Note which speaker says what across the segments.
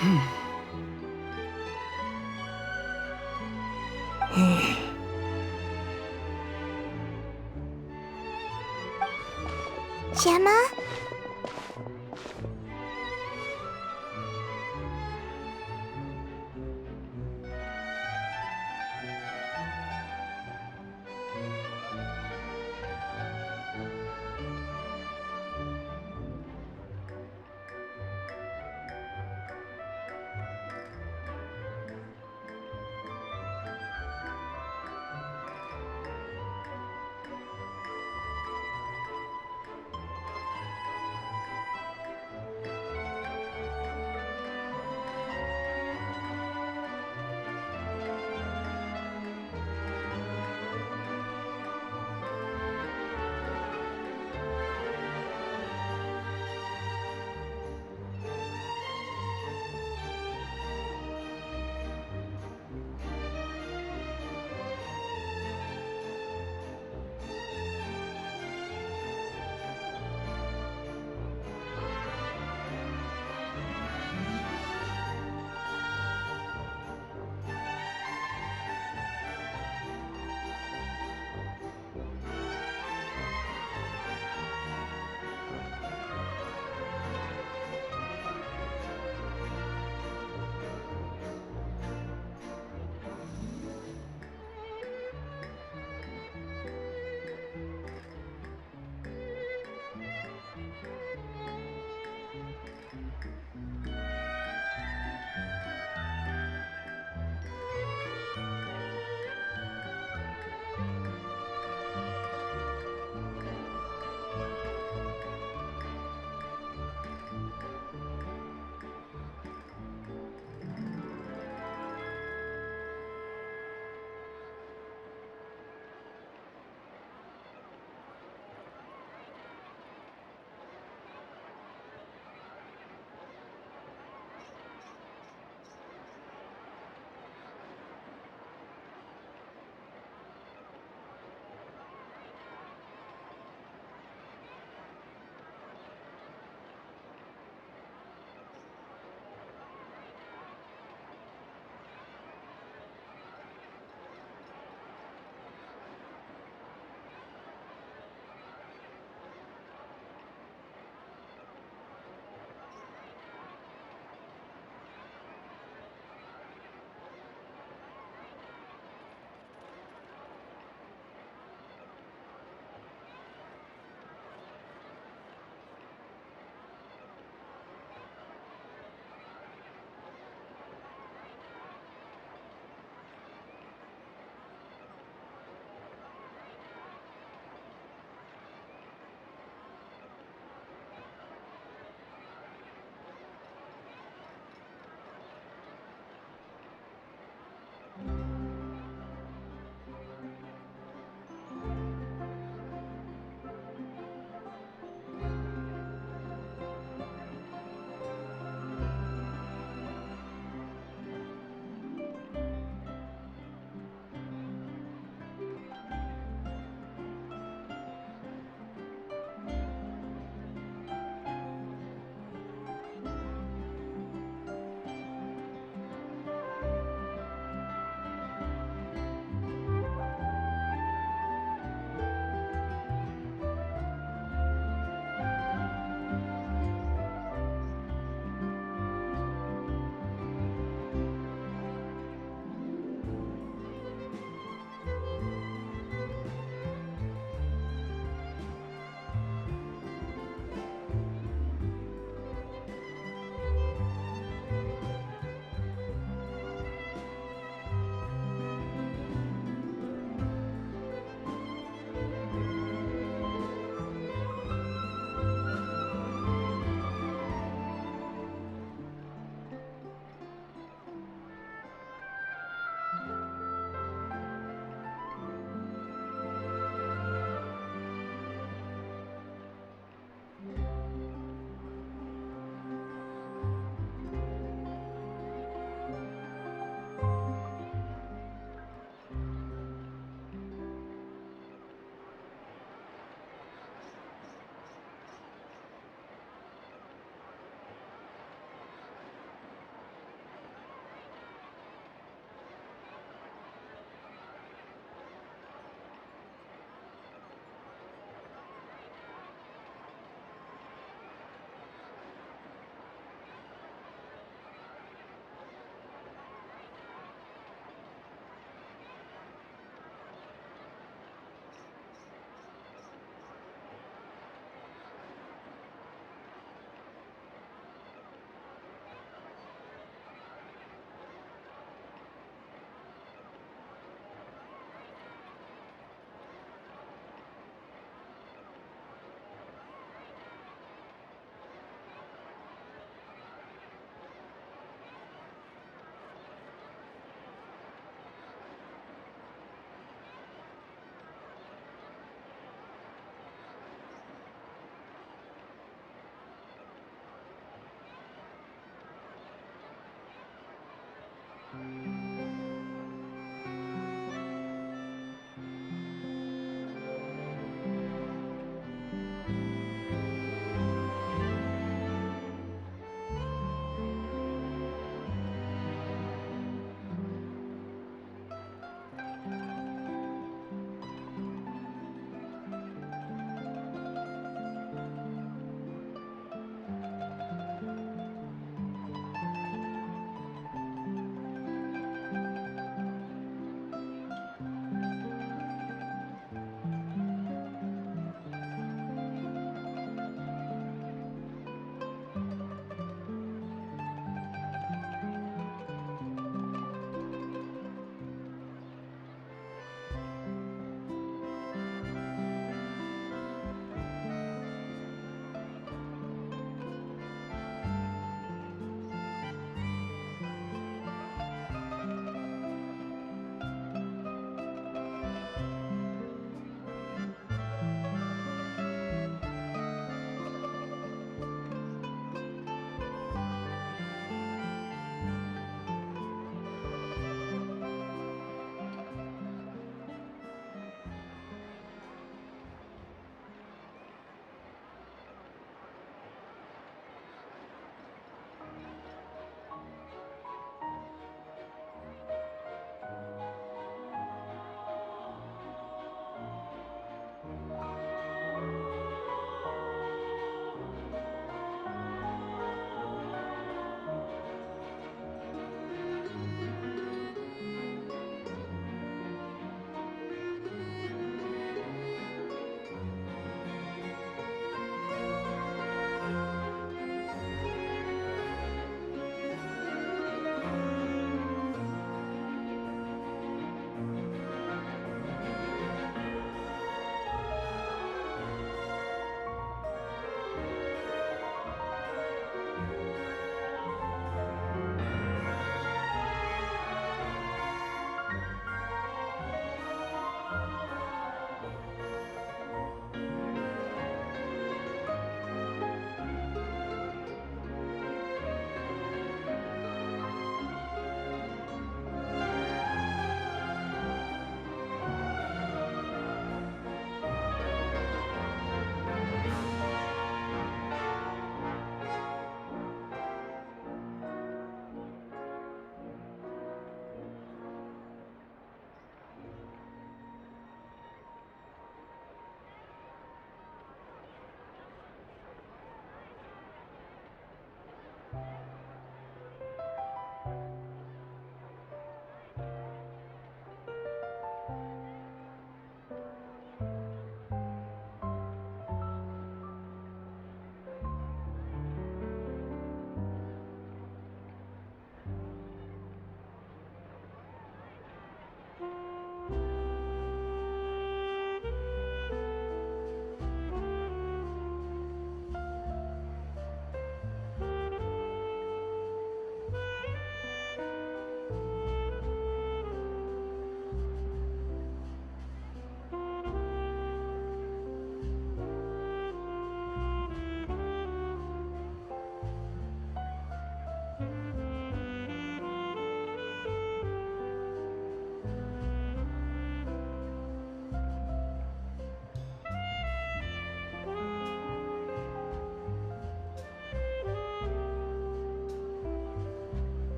Speaker 1: 什么？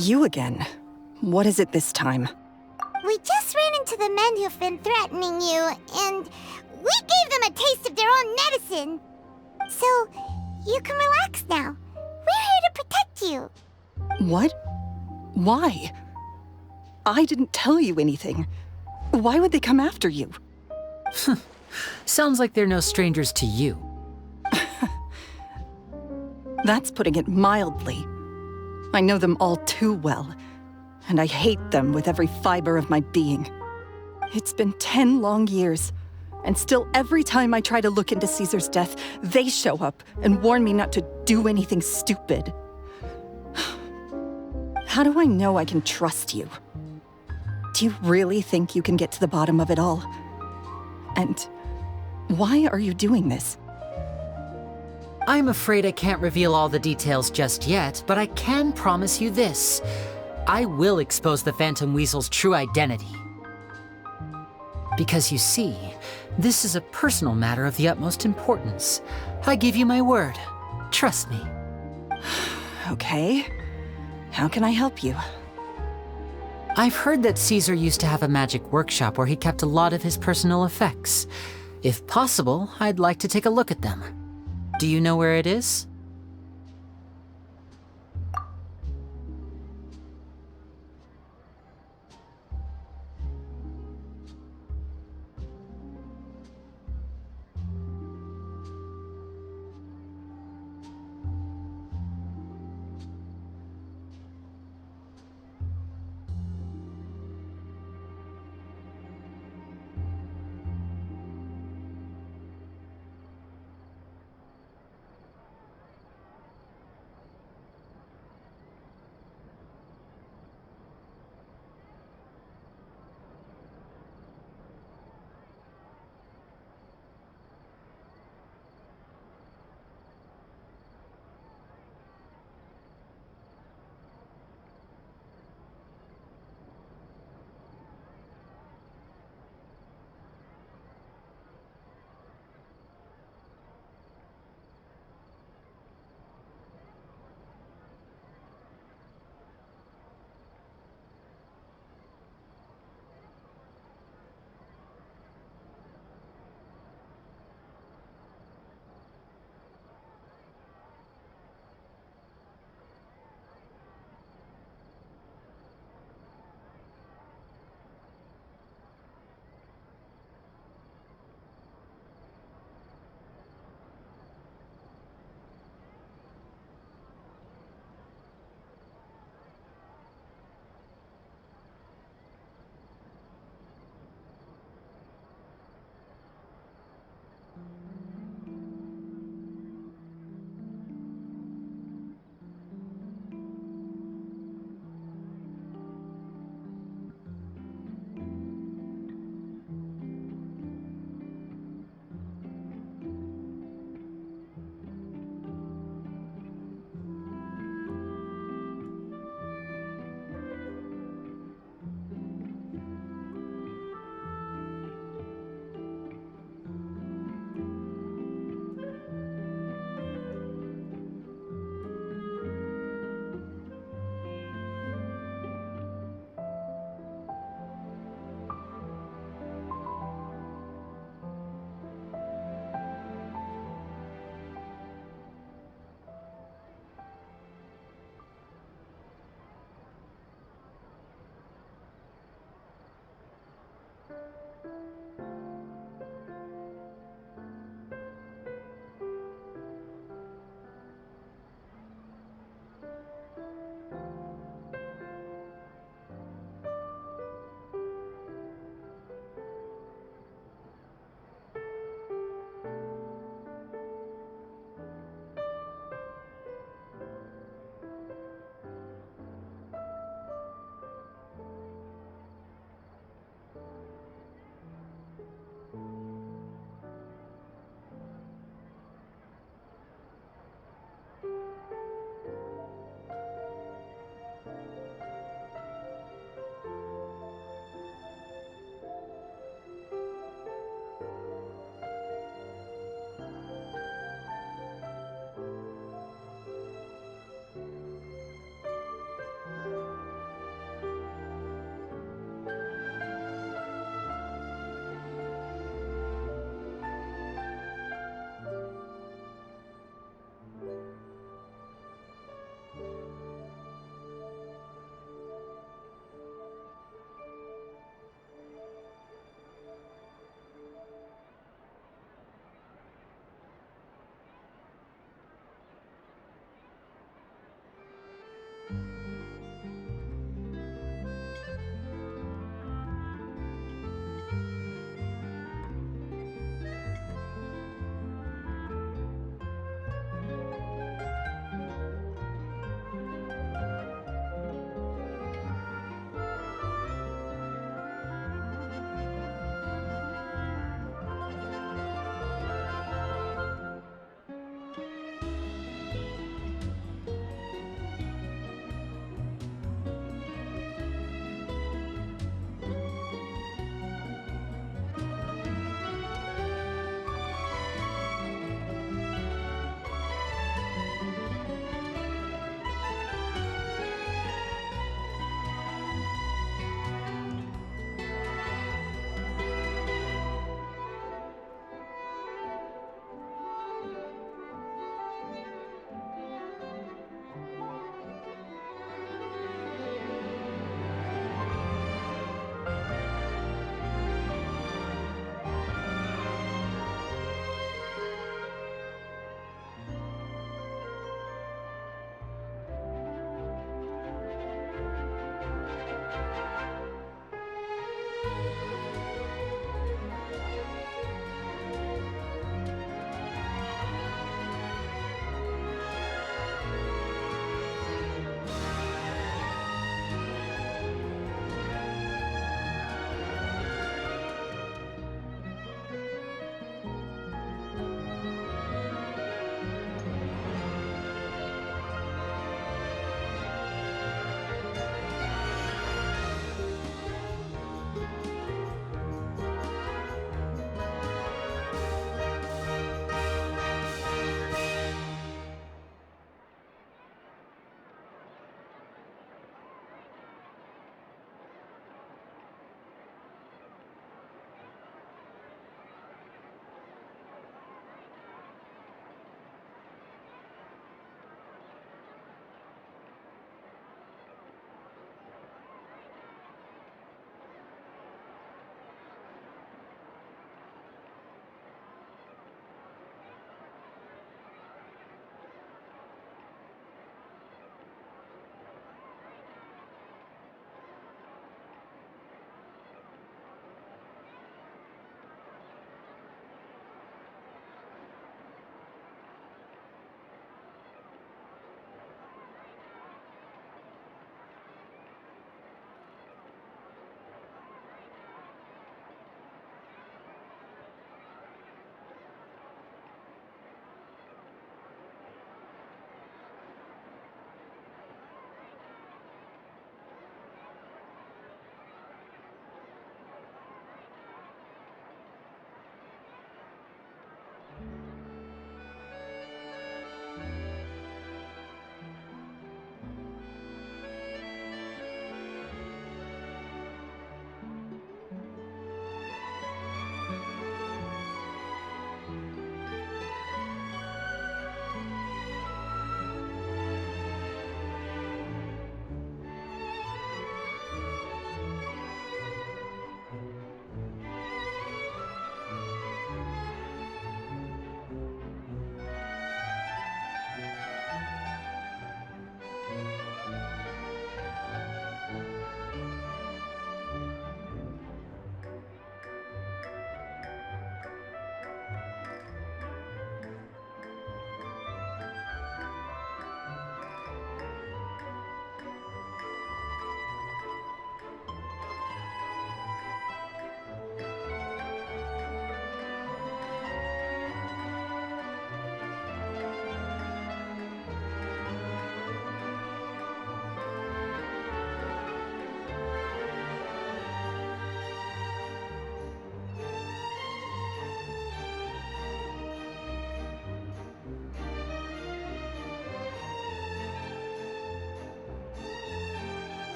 Speaker 2: You again. What is it this time?
Speaker 1: We just ran into the men who've been threatening you, and we gave them a taste of their own medicine. So, you can relax now. We're here to protect you.
Speaker 2: What? Why? I didn't tell you anything. Why would they come after you?
Speaker 3: Sounds like they're no strangers to you.
Speaker 2: That's putting it mildly. I know them all too well, and I hate them with every fiber of my being. It's been 10 long years, and still every time I try to look into Caesar's death, they show up and warn me not to do anything stupid. How do I know I can trust you? Do you really think you can get to the bottom of it all? And why are you doing this?
Speaker 3: I'm afraid I can't reveal all the details just yet, but I can promise you this. I will expose the Phantom Weasel's true identity. Because you see, this is a personal matter of the utmost importance. I give you my word. Trust me.
Speaker 2: Okay. How can I help you?
Speaker 3: I've heard that Caesar used to have a magic workshop where he kept a lot of his personal effects. If possible, I'd like to take a look at them. Do you know where it is?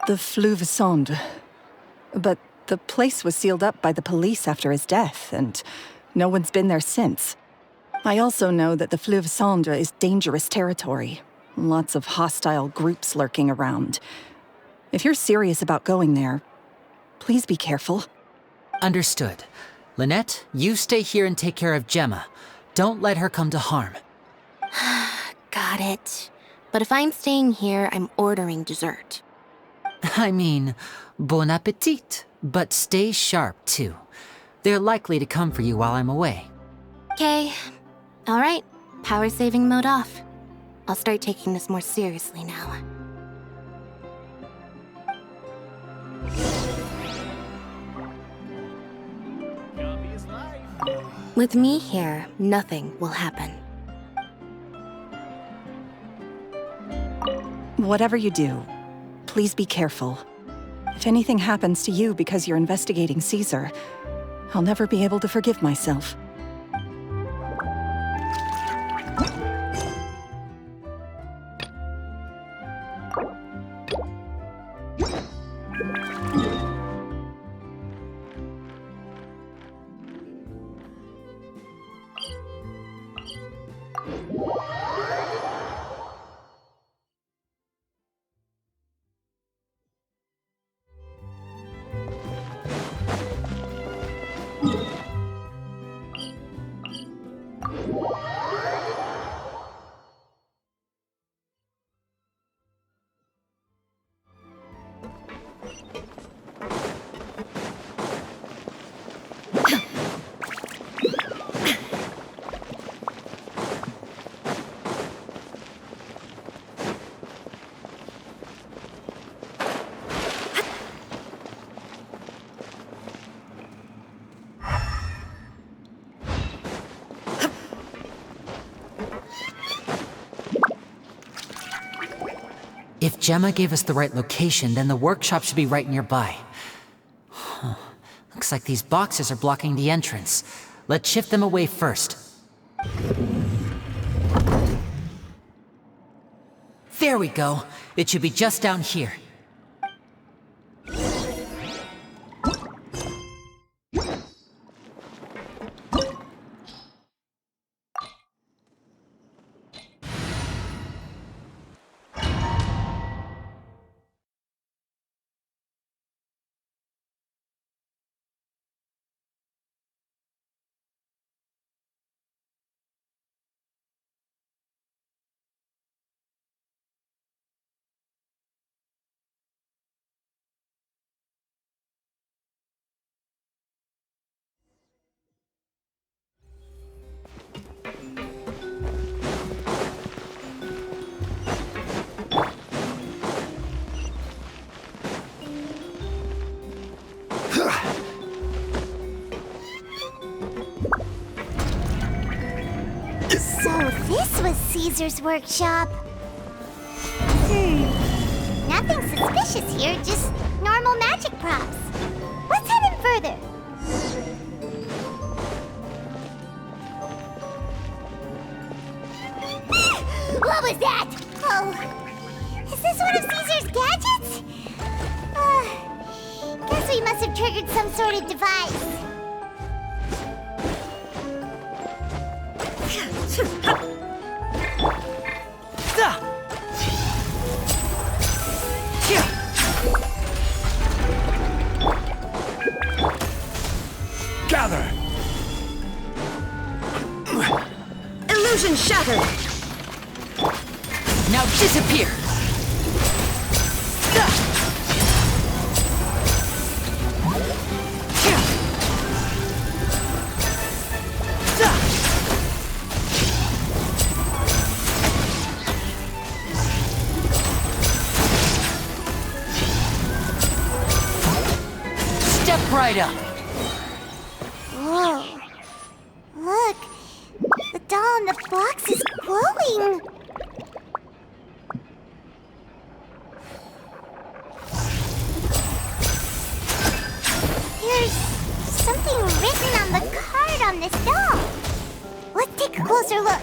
Speaker 2: The Fleuve Sonde. But the place was sealed up by the police after his death, and no one's been there since. I also know that the Fleuve Sonde is dangerous territory. Lots of hostile groups lurking around. If you're serious about going there, please be careful.
Speaker 3: Understood. Lynette, you stay here and take care of Gemma. Don't let her come to harm.
Speaker 4: Got it. But if I'm staying here, I'm ordering dessert.
Speaker 3: I mean, bon appetit. But stay sharp, too. They're likely to come for you while I'm away.
Speaker 4: Okay. Alright. Power saving mode off. I'll start taking this more seriously now. With me here, nothing will happen.
Speaker 2: Whatever you do, please be careful. If anything happens to you because you're investigating Caesar, I'll never be able to forgive myself.
Speaker 3: If Gemma gave us the right location, then the workshop should be right nearby. Huh. Looks like these boxes are blocking the entrance. Let's shift them away first. There we go. It should be just down here.
Speaker 1: So this was Caesar's workshop. Nothing suspicious here, just normal magic props. Let's head in further. What was that? Oh, is this one of Caesar's gadgets? Guess we must have triggered some sort of device.
Speaker 5: Gather!
Speaker 6: Illusion shattered!
Speaker 3: Now disappear! Step right up!
Speaker 1: Whoa. Look, the doll in the box is glowing. There's something written on the card on this doll. Let's take a closer look.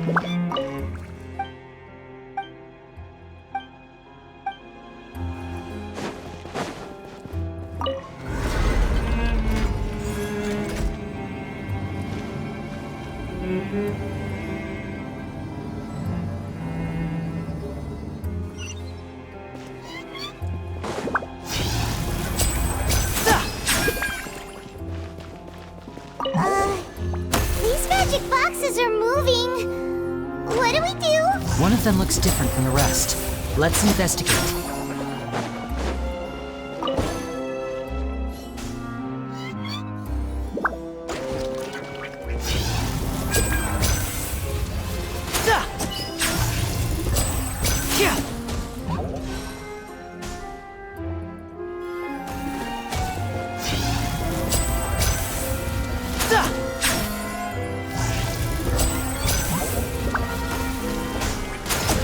Speaker 1: These magic boxes are moving. What do we do?
Speaker 3: One of them looks different from the rest. Let's investigate.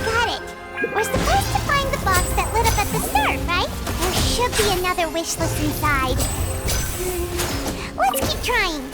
Speaker 1: Got it. We're supposed to find the box that lit up at the start, right? There should be another wish list inside. Let's keep trying.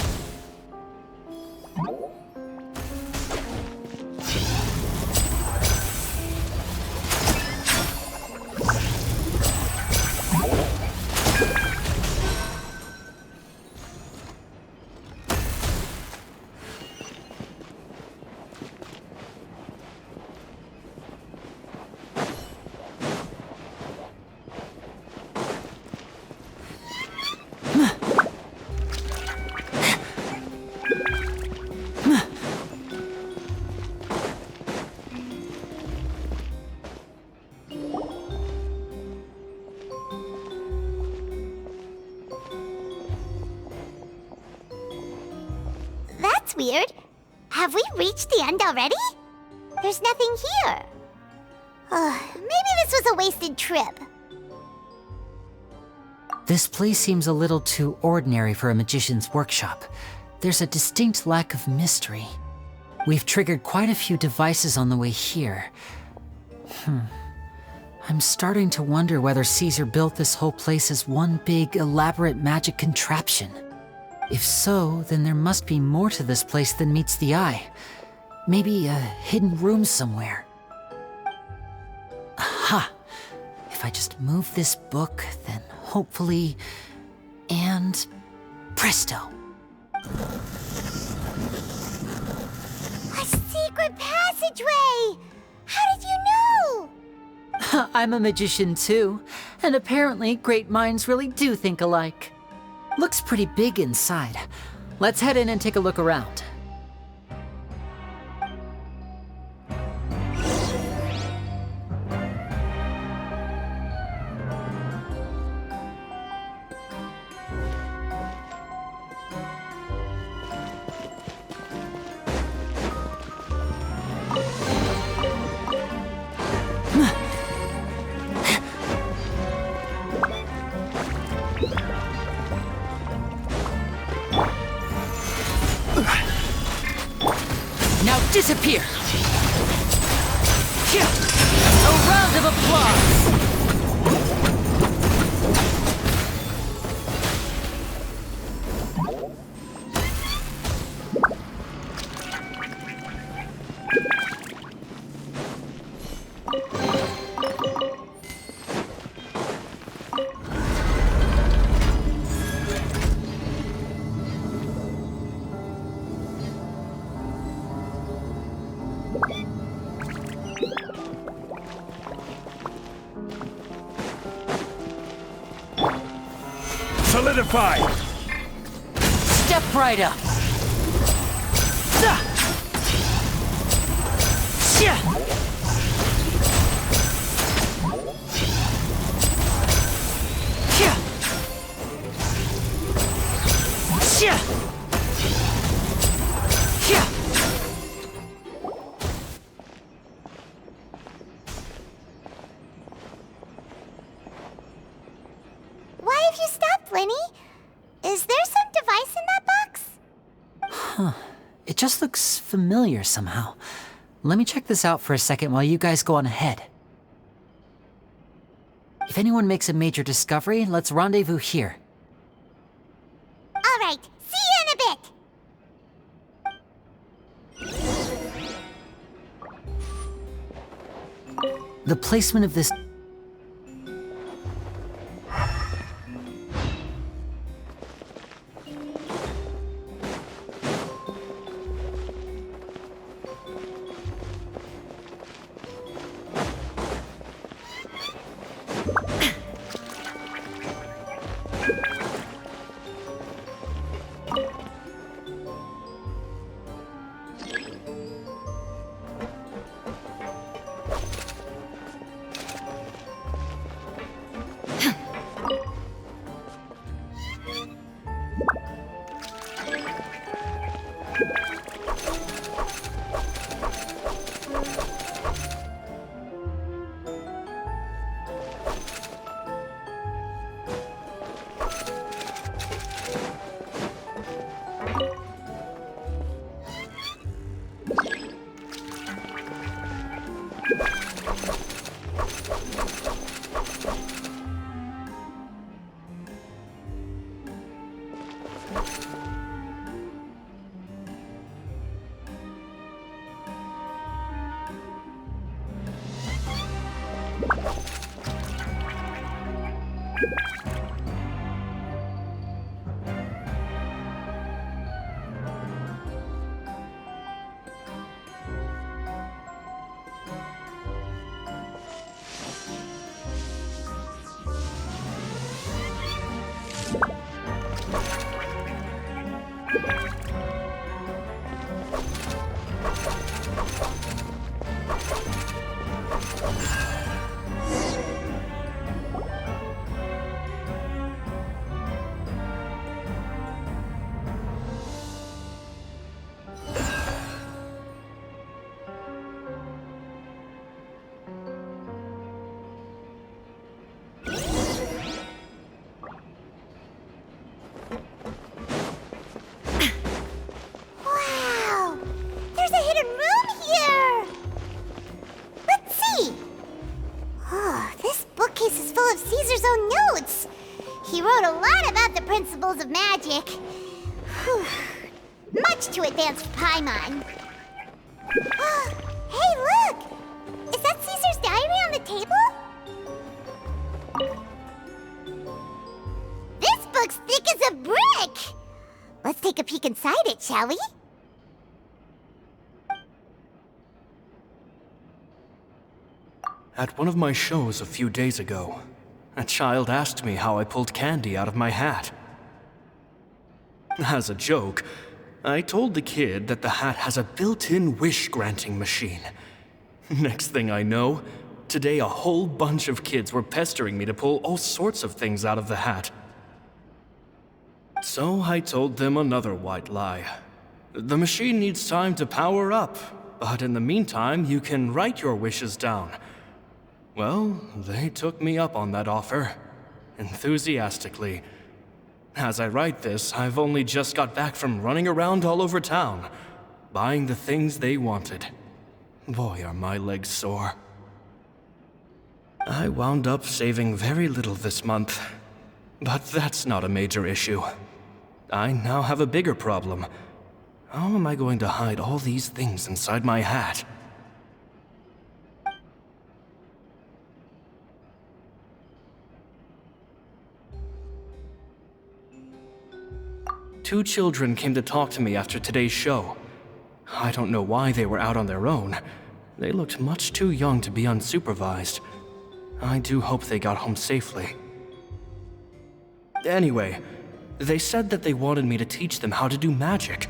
Speaker 1: That's weird. Have we reached the end already? There's nothing here. Maybe this was a wasted trip.
Speaker 3: This place seems a little too ordinary for a magician's workshop. There's a distinct lack of mystery. We've triggered quite a few devices on the way here. I'm starting to wonder whether Caesar built this whole place as one big, elaborate magic contraption. If so, then there must be more to this place than meets the eye. Maybe a hidden room somewhere. Aha! If I just move this book, then hopefully... and... presto!
Speaker 1: A secret passageway! How did you know?
Speaker 3: I'm a magician too, and apparently great minds really do think alike. Looks pretty big inside. Let's head in and take a look around. Now disappear! A round of applause!
Speaker 5: Solidify!
Speaker 3: Step right up!
Speaker 1: Why have you stopped, Lini? Is there some device in that box?
Speaker 3: It just looks familiar somehow. Let me check this out for a second while you guys go on ahead. If anyone makes a major discovery, let's rendezvous here.
Speaker 1: All right, see you in a bit.
Speaker 3: The placement of this...
Speaker 1: Wow! There's a hidden room here! Let's see! Oh, this bookcase is full of Caesar's own notes. He wrote a lot about the principles of magic. Whew. Much too advanced for Paimon. Hey, look! Is that Caesar's diary on the table? This book's thick as a brick! Let's take a peek inside it, shall we?
Speaker 7: At one of my shows a few days ago, a child asked me how I pulled candy out of my hat. As a joke, I told the kid that the hat has a built-in wish-granting machine. Next thing I know, today a whole bunch of kids were pestering me to pull all sorts of things out of the hat. So I told them another white lie. The machine needs time to power up, but in the meantime, you can write your wishes down. Well, they took me up on that offer, enthusiastically. As I write this, I've only just got back from running around all over town, buying the things they wanted. Boy, are my legs sore. I wound up saving very little this month, but that's not a major issue. I now have a bigger problem. How am I going to hide all these things inside my hat? Two children came to talk to me after today's show. I don't know why they were out on their own. They looked much too young to be unsupervised. I do hope they got home safely. Anyway, they said that they wanted me to teach them how to do magic.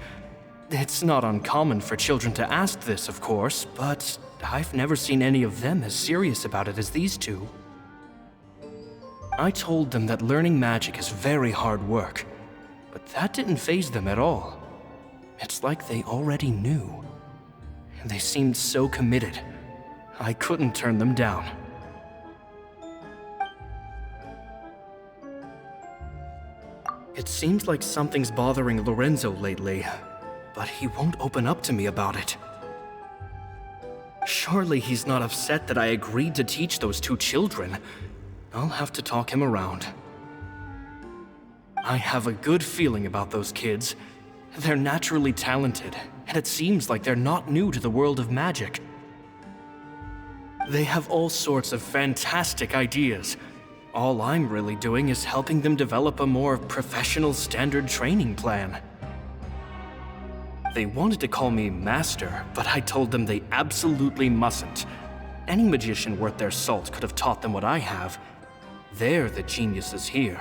Speaker 7: It's not uncommon for children to ask this, of course, but I've never seen any of them as serious about it as these two. I told them that learning magic is very hard work, but that didn't faze them at all. It's like they already knew. They seemed so committed. I couldn't turn them down. It seems like something's bothering Lorenzo lately, but he won't open up to me about it. Surely he's not upset that I agreed to teach those two children. I'll have to talk him around. I have a good feeling about those kids. They're naturally talented, and it seems like they're not new to the world of magic. They have all sorts of fantastic ideas. All I'm really doing is helping them develop a more professional standard training plan. They wanted to call me Master, but I told them they absolutely mustn't. Any magician worth their salt could have taught them what I have. They're the geniuses here.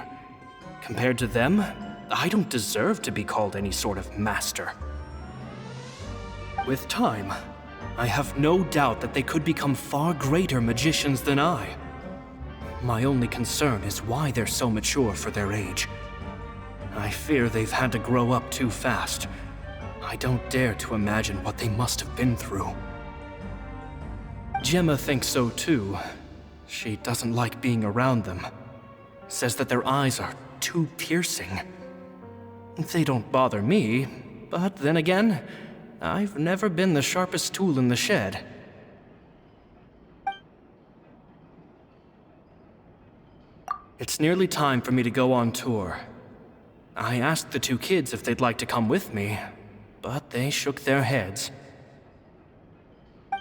Speaker 7: Compared to them, I don't deserve to be called any sort of master. With time, I have no doubt that they could become far greater magicians than I. My only concern is why they're so mature for their age. I fear they've had to grow up too fast. I don't dare to imagine what they must have been through. Gemma thinks so too. She doesn't like being around them. Says that their eyes are too piercing. They don't bother me, but then again, I've never been the sharpest tool in the shed. It's nearly time for me to go on tour. I asked the two kids if they'd like to come with me, but they shook their heads.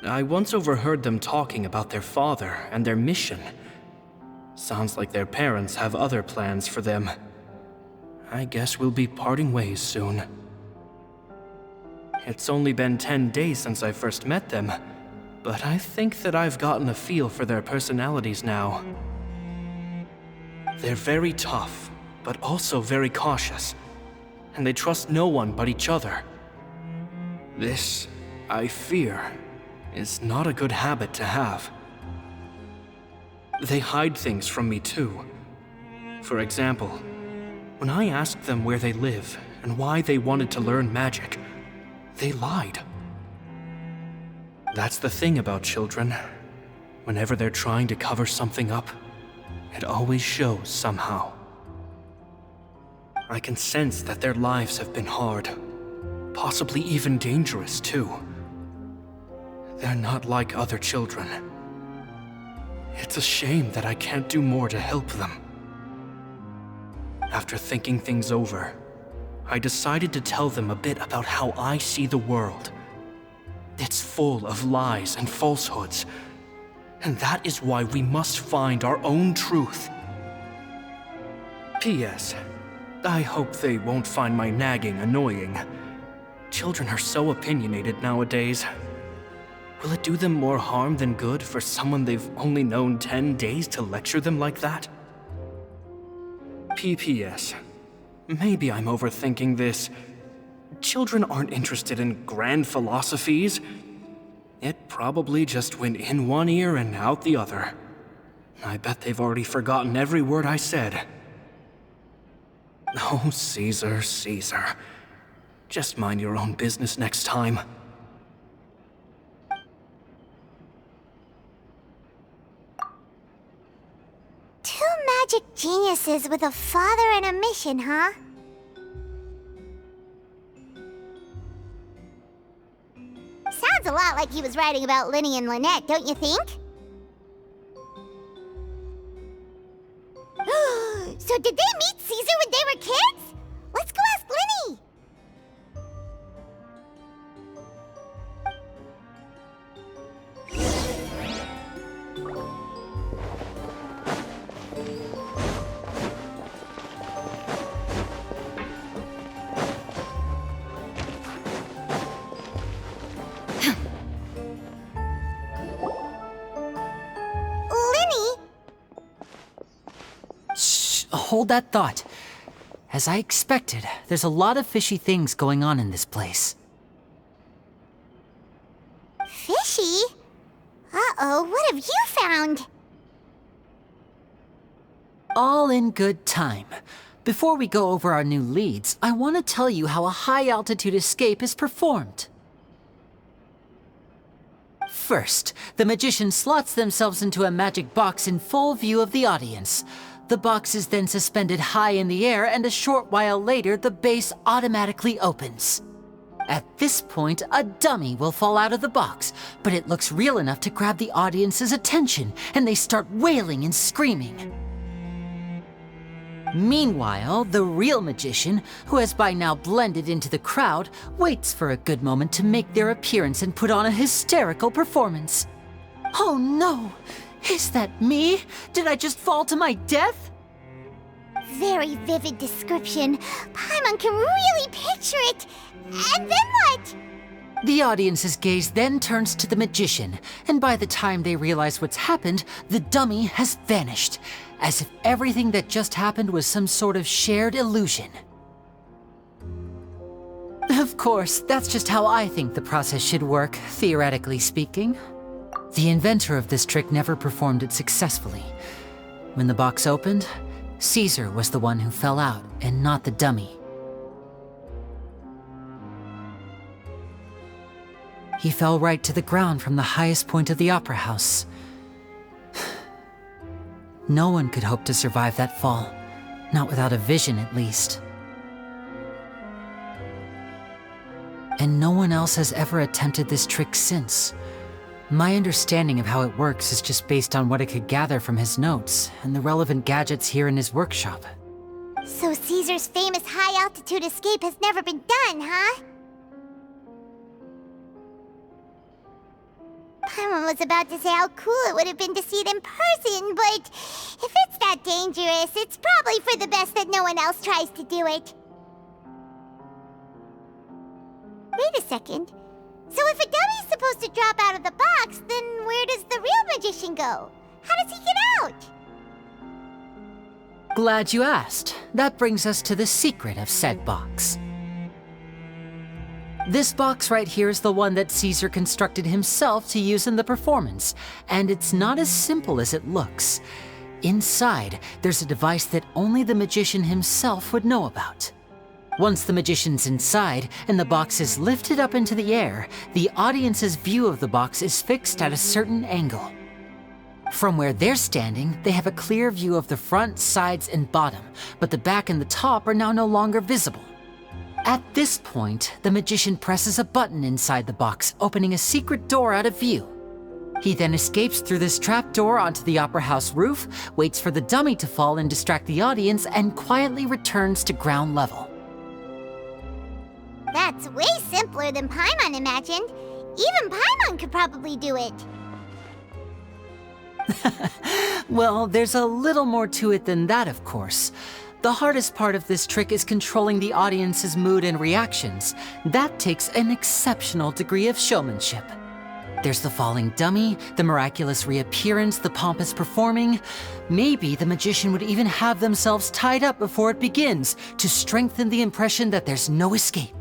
Speaker 7: I once overheard them talking about their father and their mission. Sounds like their parents have other plans for them. I guess we'll be parting ways soon. It's only been 10 days since I first met them, but I think that I've gotten a feel for their personalities now. They're very tough, but also very cautious, and they trust no one but each other. This, I fear, is not a good habit to have. They hide things from me too. For example, when I asked them where they live and why they wanted to learn magic, they lied. That's the thing about children. Whenever they're trying to cover something up, it always shows somehow. I can sense that their lives have been hard, possibly even dangerous too. They're not like other children. It's a shame that I can't do more to help them. After thinking things over, I decided to tell them a bit about how I see the world. It's full of lies and falsehoods, and that is why we must find our own truth. P.S. I hope they won't find my nagging annoying. Children are so opinionated nowadays. Will it do them more harm than good for someone they've only known 10 days to lecture them like that? P.P.S. Maybe I'm overthinking this. Children aren't interested in grand philosophies. It probably just went in one ear and out the other. I bet they've already forgotten every word I said. Oh, Caesar, Caesar. Just mind your own business next time.
Speaker 1: Two magic geniuses with a father and a mission, huh? Sounds a lot like he was writing about Lini and Lynette, don't you think? So did they meet Caesar when they were kids? Let's go ask Lini!
Speaker 3: Hold that thought. As I expected, there's a lot of fishy things going on in this place.
Speaker 1: Fishy? Uh-oh, what have you found?
Speaker 3: All in good time. Before we go over our new leads, I want to tell you how a high-altitude escape is performed. First, the magician slots themselves into a magic box in full view of the audience. The box is then suspended high in the air, and a short while later, the base automatically opens. At this point, a dummy will fall out of the box, but it looks real enough to grab the audience's attention, and they start wailing and screaming. Meanwhile, the real magician, who has by now blended into the crowd, waits for a good moment to make their appearance and put on a hysterical performance. Oh no! Is that me? Did I just fall to my death?
Speaker 1: Very vivid description. Paimon can really picture it. And then what?
Speaker 3: The audience's gaze then turns to the magician, and by the time they realize what's happened, the dummy has vanished, as if everything that just happened was some sort of shared illusion. Of course, that's just how I think the process should work, theoretically speaking. The inventor of this trick never performed it successfully. When the box opened, Caesar was the one who fell out, and not the dummy. He fell right to the ground from the highest point of the opera house. No one could hope to survive that fall, not without a vision at least. And no one else has ever attempted this trick since. My understanding of how it works is just based on what I could gather from his notes and the relevant gadgets here in his workshop.
Speaker 1: So Caesar's famous high-altitude escape has never been done, huh? Paimon was about to say how cool it would have been to see it in person, but if it's that dangerous, it's probably for the best that no one else tries to do it. Wait a second. So if a dummy's supposed to drop out of the box, then where does the real magician go? How does he get out?
Speaker 3: Glad you asked. That brings us to the secret of said box. This box right here is the one that Caesar constructed himself to use in the performance, and it's not as simple as it looks. Inside, there's a device that only the magician himself would know about. Once the magician's inside and the box is lifted up into the air, the audience's view of the box is fixed at a certain angle. From where they're standing, they have a clear view of the front, sides, and bottom, but the back and the top are now no longer visible. At this point, the magician presses a button inside the box, opening a secret door out of view. He then escapes through this trap door onto the opera house roof, waits for the dummy to fall and distract the audience, and quietly returns to ground level.
Speaker 1: That's way simpler than Paimon imagined. Even Paimon could probably do it.
Speaker 3: Well, there's a little more to it than that, of course. The hardest part of this trick is controlling the audience's mood and reactions. That takes an exceptional degree of showmanship. There's the falling dummy, the miraculous reappearance, the pompous performing. Maybe the magician would even have themselves tied up before it begins to strengthen the impression that there's no escape.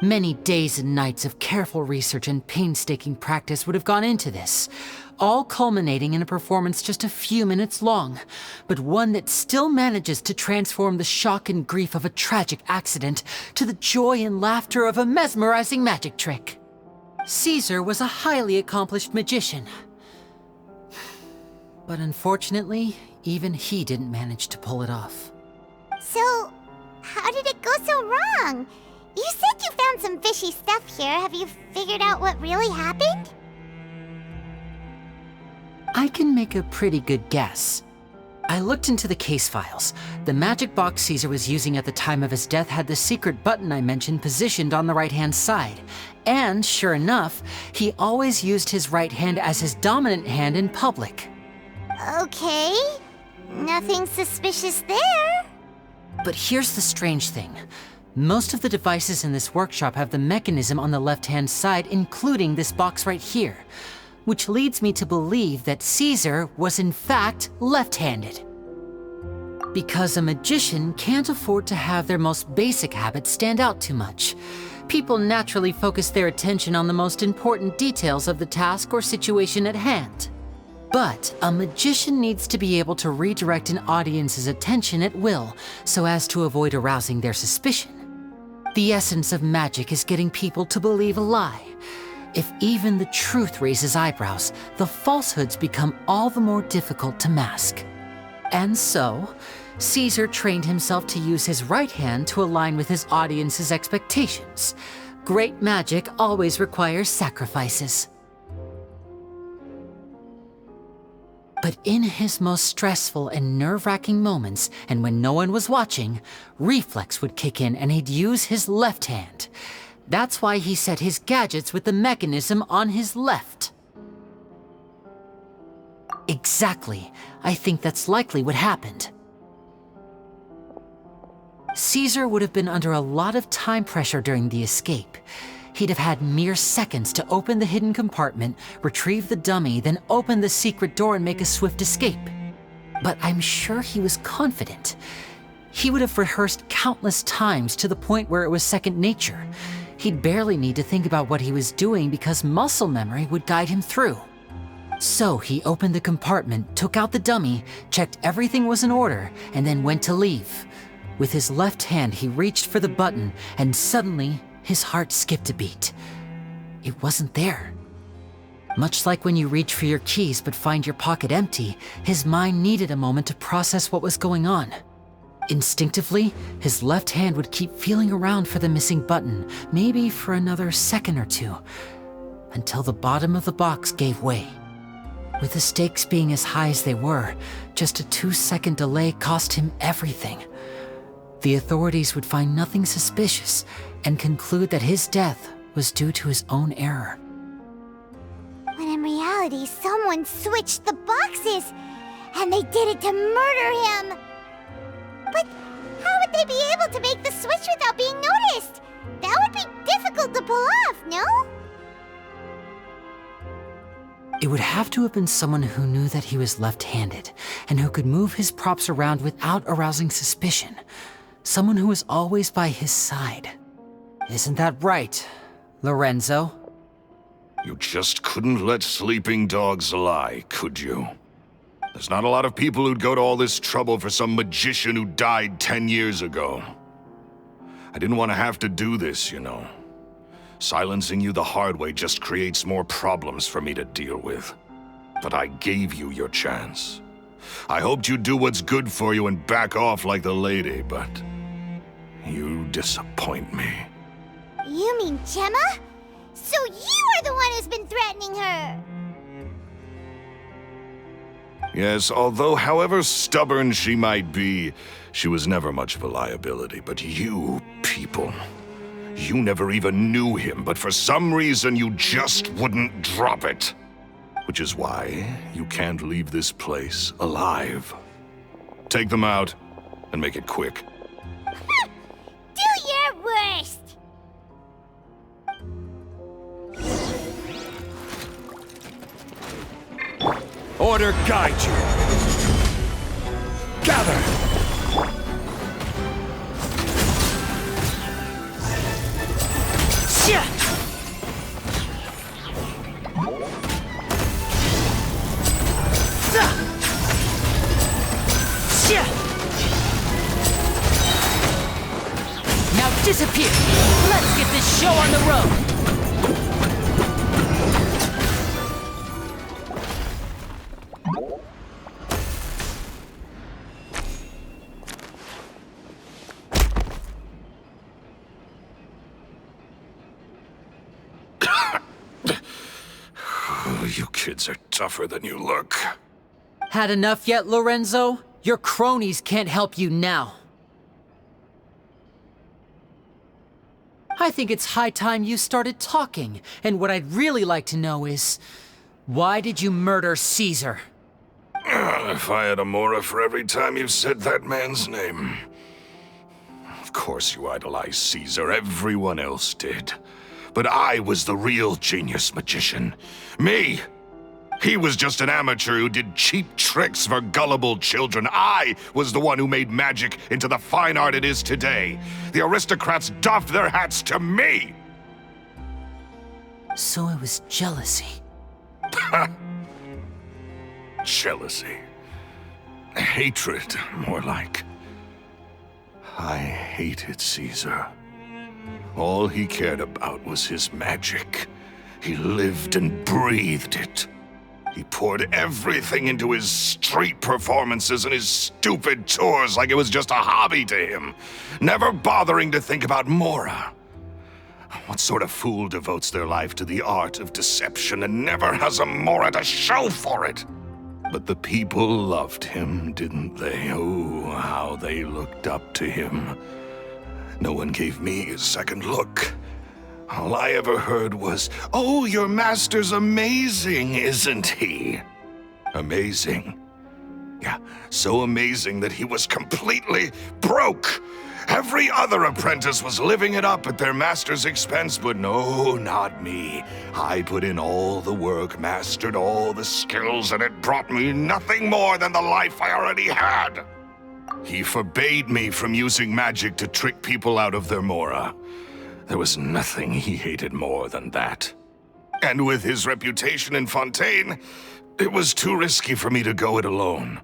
Speaker 3: Many days and nights of careful research and painstaking practice would have gone into this, all culminating in a performance just a few minutes long, but one that still manages to transform the shock and grief of a tragic accident to the joy and laughter of a mesmerizing magic trick. Caesar was a highly accomplished magician, but unfortunately, even he didn't manage to pull it off.
Speaker 1: So, how did it go so wrong? You said you found some fishy stuff here. Have you figured out what really happened?
Speaker 3: I can make a pretty good guess. I looked into the case files. The magic box Caesar was using at the time of his death had the secret button I mentioned positioned on the right-hand side. And sure enough, he always used his right hand as his dominant hand in public.
Speaker 1: Okay. Nothing suspicious there.
Speaker 3: But here's the strange thing. Most of the devices in this workshop have the mechanism on the left-hand side, including this box right here, which leads me to believe that Caesar was in fact left-handed. Because a magician can't afford to have their most basic habits stand out too much. People naturally focus their attention on the most important details of the task or situation at hand. But a magician needs to be able to redirect an audience's attention at will so as to avoid arousing their suspicion. The essence of magic is getting people to believe a lie. If even the truth raises eyebrows, the falsehoods become all the more difficult to mask. And so, Caesar trained himself to use his right hand to align with his audience's expectations. Great magic always requires sacrifices. But in his most stressful and nerve-wracking moments, and when no one was watching, reflex would kick in and he'd use his left hand. That's why he set his gadgets with the mechanism on his left. Exactly. I think that's likely what happened. Caesar would have been under a lot of time pressure during the escape. He'd have had mere seconds to open the hidden compartment, retrieve the dummy, then open the secret door and make a swift escape. But I'm sure he was confident. He would have rehearsed countless times to the point where it was second nature. He'd barely need to think about what he was doing because muscle memory would guide him through. So he opened the compartment, took out the dummy, checked everything was in order, and then went to leave. With his left hand, he reached for the button, and suddenly, his heart skipped a beat. It wasn't there. Much like when you reach for your keys but find your pocket empty, his mind needed a moment to process what was going on. Instinctively, his left hand would keep feeling around for the missing button, maybe for another second or two, until the bottom of the box gave way. With the stakes being as high as they were, just a 2-second delay cost him everything. The authorities would find nothing suspicious and conclude that his death was due to his own error.
Speaker 1: When in reality, someone switched the boxes, and they did it to murder him. But how would they be able to make the switch without being noticed? That would be difficult to pull off, no?
Speaker 3: It would have to have been someone who knew that he was left-handed and who could move his props around without arousing suspicion. Someone who was always by his side. Isn't that right, Lorenzo?
Speaker 5: You just couldn't let sleeping dogs lie, could you? There's not a lot of people who'd go to all this trouble for some magician who died 10 years ago. I didn't want to have to do this, you know. Silencing you the hard way just creates more problems for me to deal with. But I gave you your chance. I hoped you'd do what's good for you and back off like the lady, but you disappoint me.
Speaker 1: You mean Gemma? So you are the one who's been threatening her!
Speaker 5: Yes, although however stubborn she might be, she was never much of a liability. But you people, you never even knew him, but for some reason you just wouldn't drop it. Which is why you can't leave this place alive. Take them out, and make it quick.
Speaker 1: Do your worst!
Speaker 5: Order guide you. Gather!
Speaker 3: Shit! Shit! Now disappear! Let's get this show on the road!
Speaker 5: You kids are tougher than you look.
Speaker 3: Had enough yet, Lorenzo? Your cronies can't help you now. I think it's high time you started talking, and what I'd really like to know is, why did you murder Caesar?
Speaker 5: If I had a mora for every time you said that man's name. Of course you idolized Caesar, everyone else did. But I was the real genius magician. Me! He was just an amateur who did cheap tricks for gullible children. I was the one who made magic into the fine art it is today. The aristocrats doffed their hats to me!
Speaker 3: So it was jealousy.
Speaker 5: Jealousy. Hatred, more like. I hated Caesar. All he cared about was his magic. He lived and breathed it. He poured everything into his street performances and his stupid tours like it was just a hobby to him, never bothering to think about Mora. What sort of fool devotes their life to the art of deception and never has a Mora to show for it? But the people loved him, didn't they? Oh, how they looked up to him. No one gave me a second look. All I ever heard was, "Oh, your master's amazing, isn't he?" Amazing. Yeah, so amazing that he was completely broke. Every other apprentice was living it up at their master's expense, but no, not me. I put in all the work, mastered all the skills, and it brought me nothing more than the life I already had. He forbade me from using magic to trick people out of their mora. There was nothing he hated more than that. And with his reputation in Fontaine, it was too risky for me to go it alone.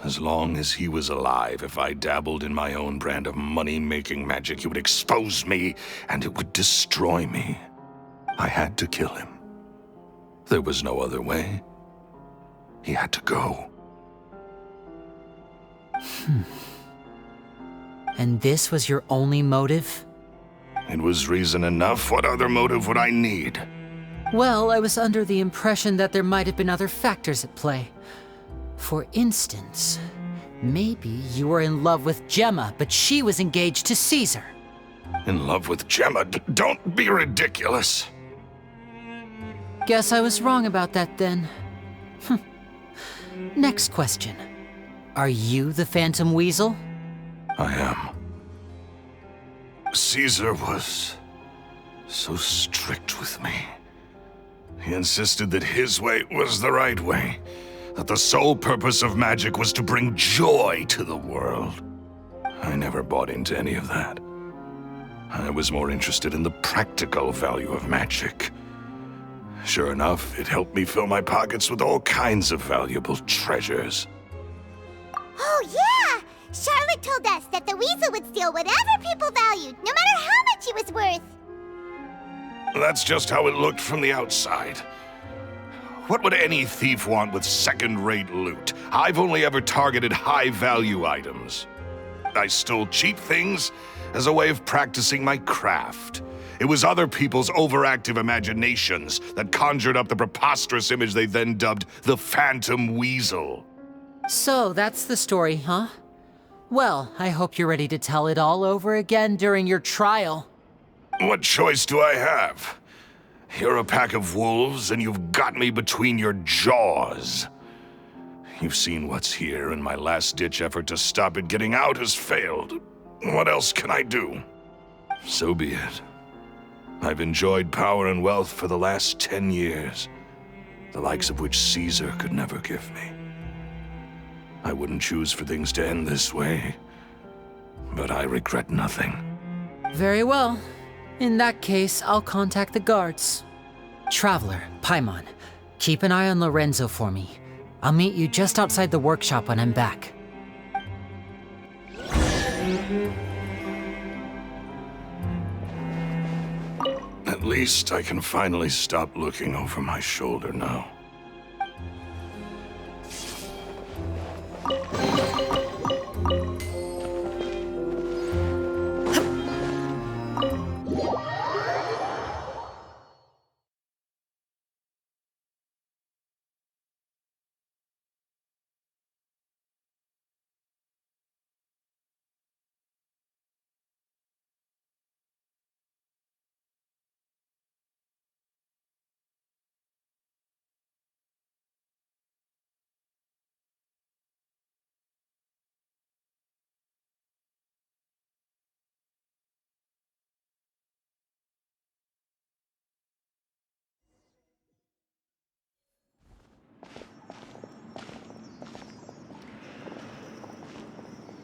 Speaker 5: As long as he was alive, if I dabbled in my own brand of money-making magic, he would expose me, and it would destroy me. I had to kill him. There was no other way. He had to go.
Speaker 3: And this was your only motive?
Speaker 5: It was reason enough. What other motive would I need?
Speaker 3: Well, I was under the impression that there might have been other factors at play. For instance, maybe you were in love with Gemma, but she was engaged to Caesar.
Speaker 5: In love with Gemma? Don't be ridiculous.
Speaker 3: Guess I was wrong about that then. Next question. Are you the Phantom Weasel?
Speaker 5: I am. Caesar was so strict with me. He insisted that his way was the right way, that the sole purpose of magic was to bring joy to the world. I never bought into any of that. I was more interested in the practical value of magic. Sure enough, it helped me fill my pockets with all kinds of valuable treasures.
Speaker 1: Oh, yeah! Charlotte told us that the weasel would steal whatever people valued, no matter how much it was worth.
Speaker 5: That's just how it looked from the outside. What would any thief want with second-rate loot? I've only ever targeted high-value items. I stole cheap things as a way of practicing my craft. It was other people's overactive imaginations that conjured up the preposterous image they then dubbed the Phantom Weasel.
Speaker 3: So that's the story, huh? Well, I hope you're ready to tell it all over again during your trial.
Speaker 5: What choice do I have? You're a pack of wolves, and you've got me between your jaws. You've seen what's here, and my last-ditch effort to stop it getting out has failed. What else can I do? So be it. I've enjoyed power and wealth for the last 10 years, the likes of which Caesar could never give me. I wouldn't choose for things to end this way, but I regret nothing.
Speaker 3: Very well. In that case, I'll contact the guards. Traveler, Paimon, keep an eye on Lorenzo for me. I'll meet you just outside the workshop when I'm back.
Speaker 5: At least I can finally stop looking over my shoulder now.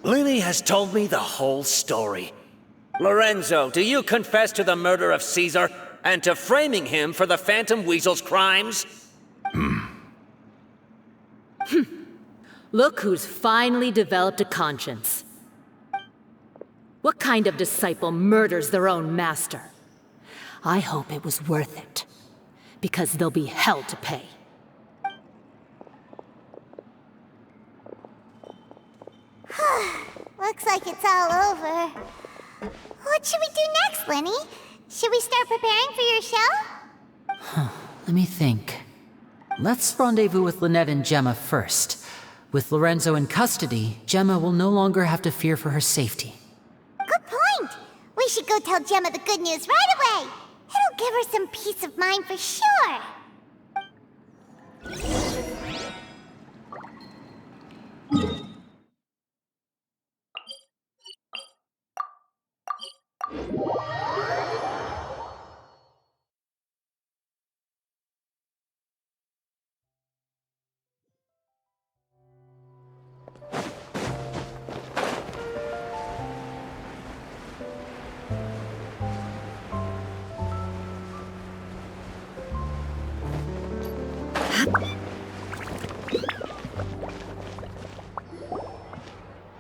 Speaker 8: Lini has told me the whole story. Lorenzo, do you confess to the murder of Caesar and to framing him for the Phantom Weasel's crimes?
Speaker 9: Look who's finally developed a conscience. What kind of disciple murders their own master? I hope it was worth it, because there'll be hell to pay.
Speaker 1: Looks like it's all over. What should we do next, Lini? Should we start preparing for your show?
Speaker 3: Let me think. Let's rendezvous with Lynette and Gemma first. With Lorenzo in custody, Gemma will no longer have to fear for her safety.
Speaker 1: Good point. We should go tell Gemma the good news right away. It'll give her some peace of mind for sure.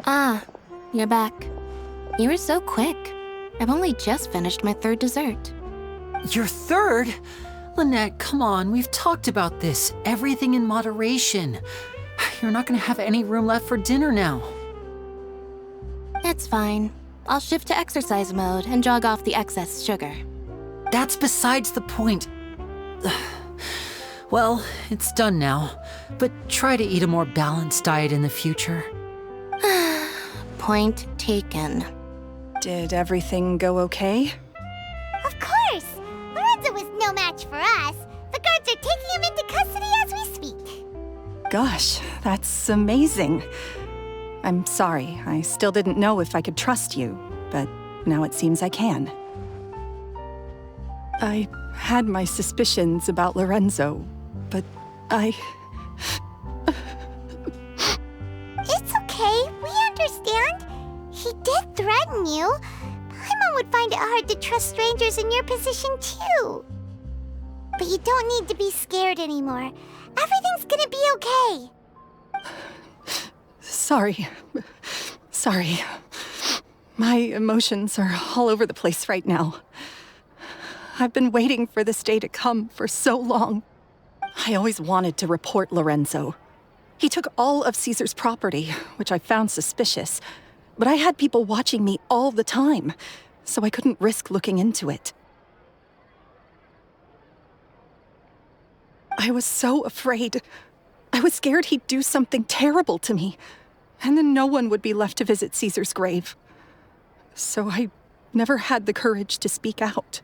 Speaker 4: Ah, you're back. You were so quick. I've only just finished my third dessert.
Speaker 3: Your third? Lynette, come on, we've talked about this. Everything in moderation. You're not gonna have any room left for dinner now.
Speaker 4: It's fine. I'll shift to exercise mode and jog off the excess sugar.
Speaker 3: That's besides the point. Well, it's done now, but try to eat a more balanced diet in the future.
Speaker 4: Point taken.
Speaker 2: Did everything go okay?
Speaker 1: Of course! Lorenzo was no match for us. The guards are taking him into custody as we speak.
Speaker 2: Gosh, that's amazing. I'm sorry, I still didn't know if I could trust you, but now it seems I can. I had my suspicions about Lorenzo, but
Speaker 1: It's okay, we understand. He did threaten you. Paimon would find it hard to trust strangers in your position too. But you don't need to be scared anymore. Everything's gonna be okay.
Speaker 2: Sorry. My emotions are all over the place right now. I've been waiting for this day to come for so long. I always wanted to report Lorenzo. He took all of Caesar's property, which I found suspicious, but I had people watching me all the time, so I couldn't risk looking into it. I was so afraid. I was scared he'd do something terrible to me, and then no one would be left to visit Caesar's grave. So I never had the courage to speak out.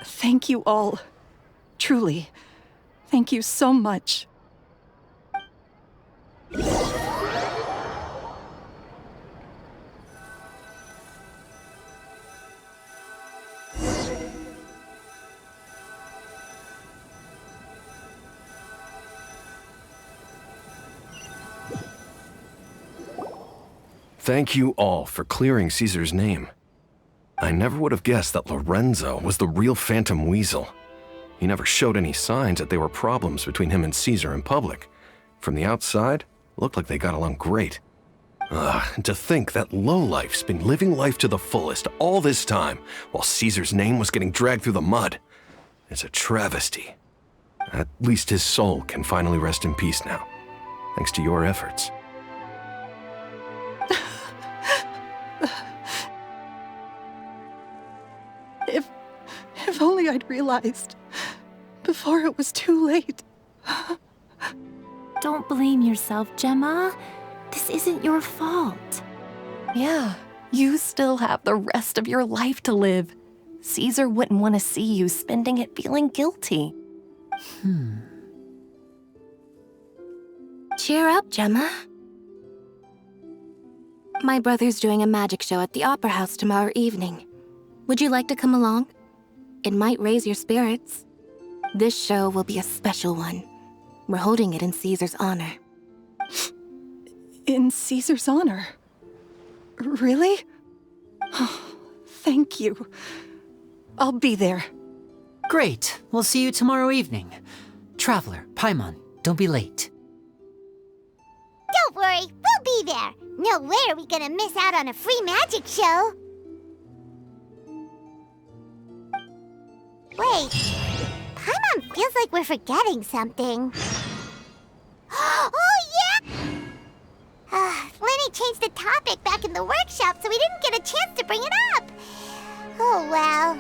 Speaker 2: Thank you all. Truly. Thank you so much.
Speaker 10: Thank you all for clearing Caesar's name. I never would have guessed that Lorenzo was the real Phantom Weasel. He never showed any signs that there were problems between him and Caesar in public. From the outside, it looked like they got along great. And to think that lowlife's been living life to the fullest all this time, while Caesar's name was getting dragged through the mud. It's a travesty. At least his soul can finally rest in peace now, thanks to your efforts.
Speaker 2: If only I'd realized before it was too late.
Speaker 11: Don't blame yourself, Gemma. This isn't your fault.
Speaker 12: Yeah, you still have the rest of your life to live. Caesar wouldn't want to see you spending it feeling guilty.
Speaker 4: Cheer up, Gemma. My brother's doing a magic show at the Opera House tomorrow evening. Would you like to come along? It might raise your spirits. This show will be a special one. We're holding it in Caesar's honor.
Speaker 2: In Caesar's honor? Really? Oh, thank you. I'll be there.
Speaker 3: Great. We'll see you tomorrow evening. Traveler, Paimon, don't be late.
Speaker 1: Don't worry, we'll be there. No way are we gonna miss out on a free magic show. Wait, Paimon feels like we're forgetting something. Oh, yeah! Lini changed the topic back in the workshop, so we didn't get a chance to bring it up. Oh, well.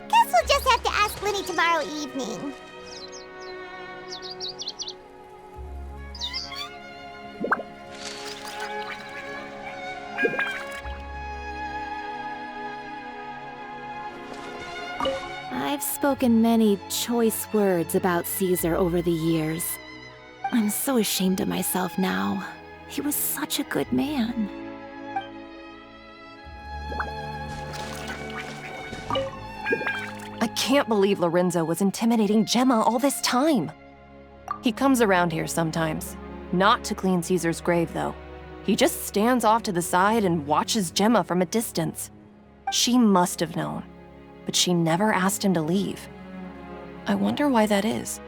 Speaker 1: Guess we'll just have to ask Lini tomorrow evening.
Speaker 11: I've spoken many choice words about Caesar over the years. I'm so ashamed of myself now. He was such a good man.
Speaker 12: I can't believe Lorenzo was intimidating Gemma all this time. He comes around here sometimes. Not to clean Caesar's grave, though. He just stands off to the side and watches Gemma from a distance. She must have known, but she never asked him to leave. I wonder why that is.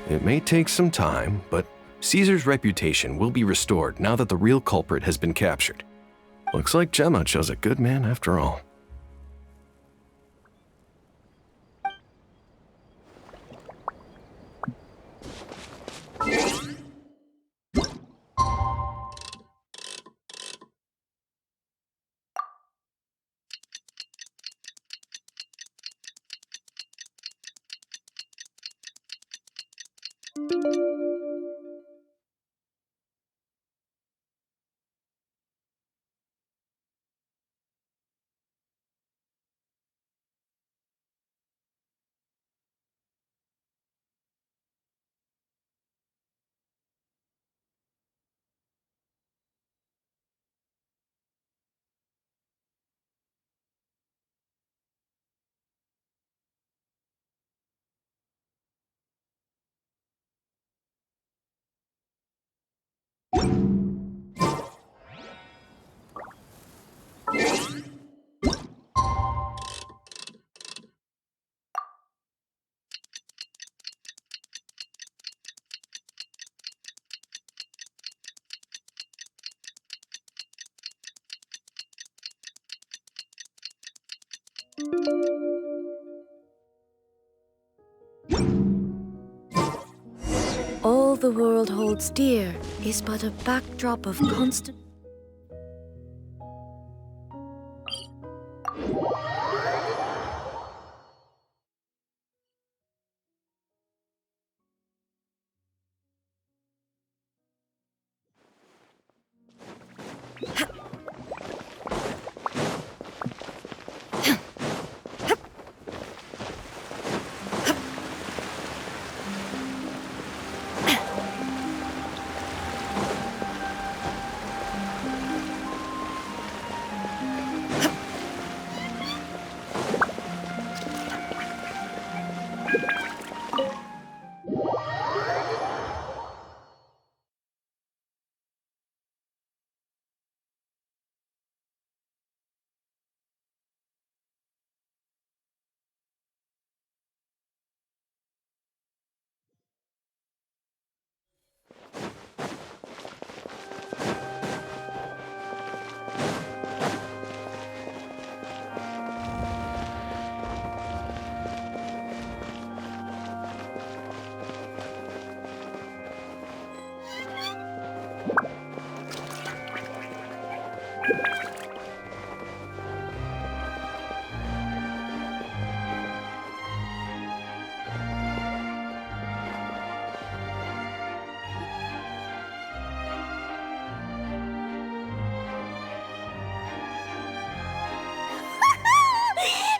Speaker 10: It may take some time, but Caesar's reputation will be restored now that the real culprit has been captured. Looks like Gemma chose a good man after all.
Speaker 6: All the world holds dear is but a backdrop of constant...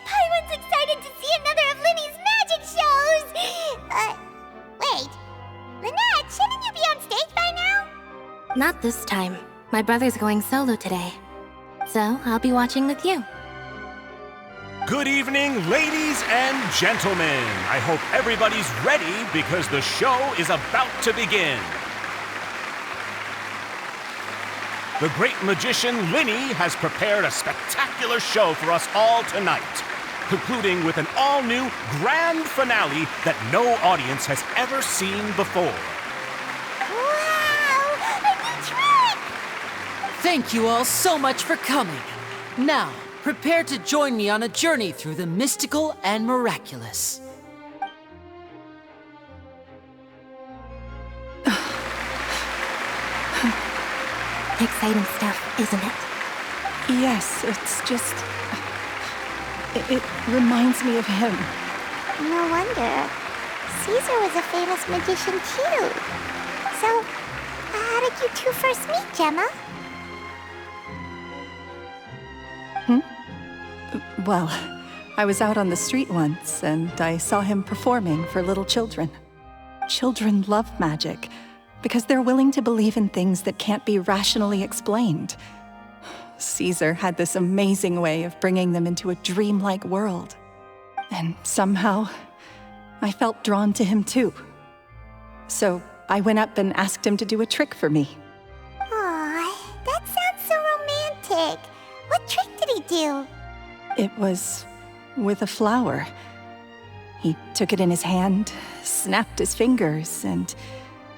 Speaker 1: Paimon's excited to see another of Lini's magic shows! Wait. Lynette, shouldn't you be on stage by now?
Speaker 4: Not this time. My brother's going solo today. So, I'll be watching with you.
Speaker 13: Good evening, ladies and gentlemen. I hope everybody's ready because the show is about to begin. The great magician Lini has prepared a spectacular show for us all tonight, concluding with an all-new grand finale that no audience has ever seen before.
Speaker 1: Wow! A new trick!
Speaker 3: Thank you all so much for coming. Now, prepare to join me on a journey through the mystical and miraculous.
Speaker 4: Exciting stuff, isn't it?
Speaker 2: Yes, it's just... It reminds me of him.
Speaker 1: No wonder. Caesar was a famous magician too. So, how did you two first meet, Gemma?
Speaker 2: Well, I was out on the street once, and I saw him performing for little children. Children love magic, because they're willing to believe in things that can't be rationally explained. Caesar had this amazing way of bringing them into a dreamlike world. And somehow, I felt drawn to him too. So I went up and asked him to do a trick for me.
Speaker 1: Aw, that sounds so romantic. What trick did he do?
Speaker 2: It was with a flower. He took it in his hand, snapped his fingers, and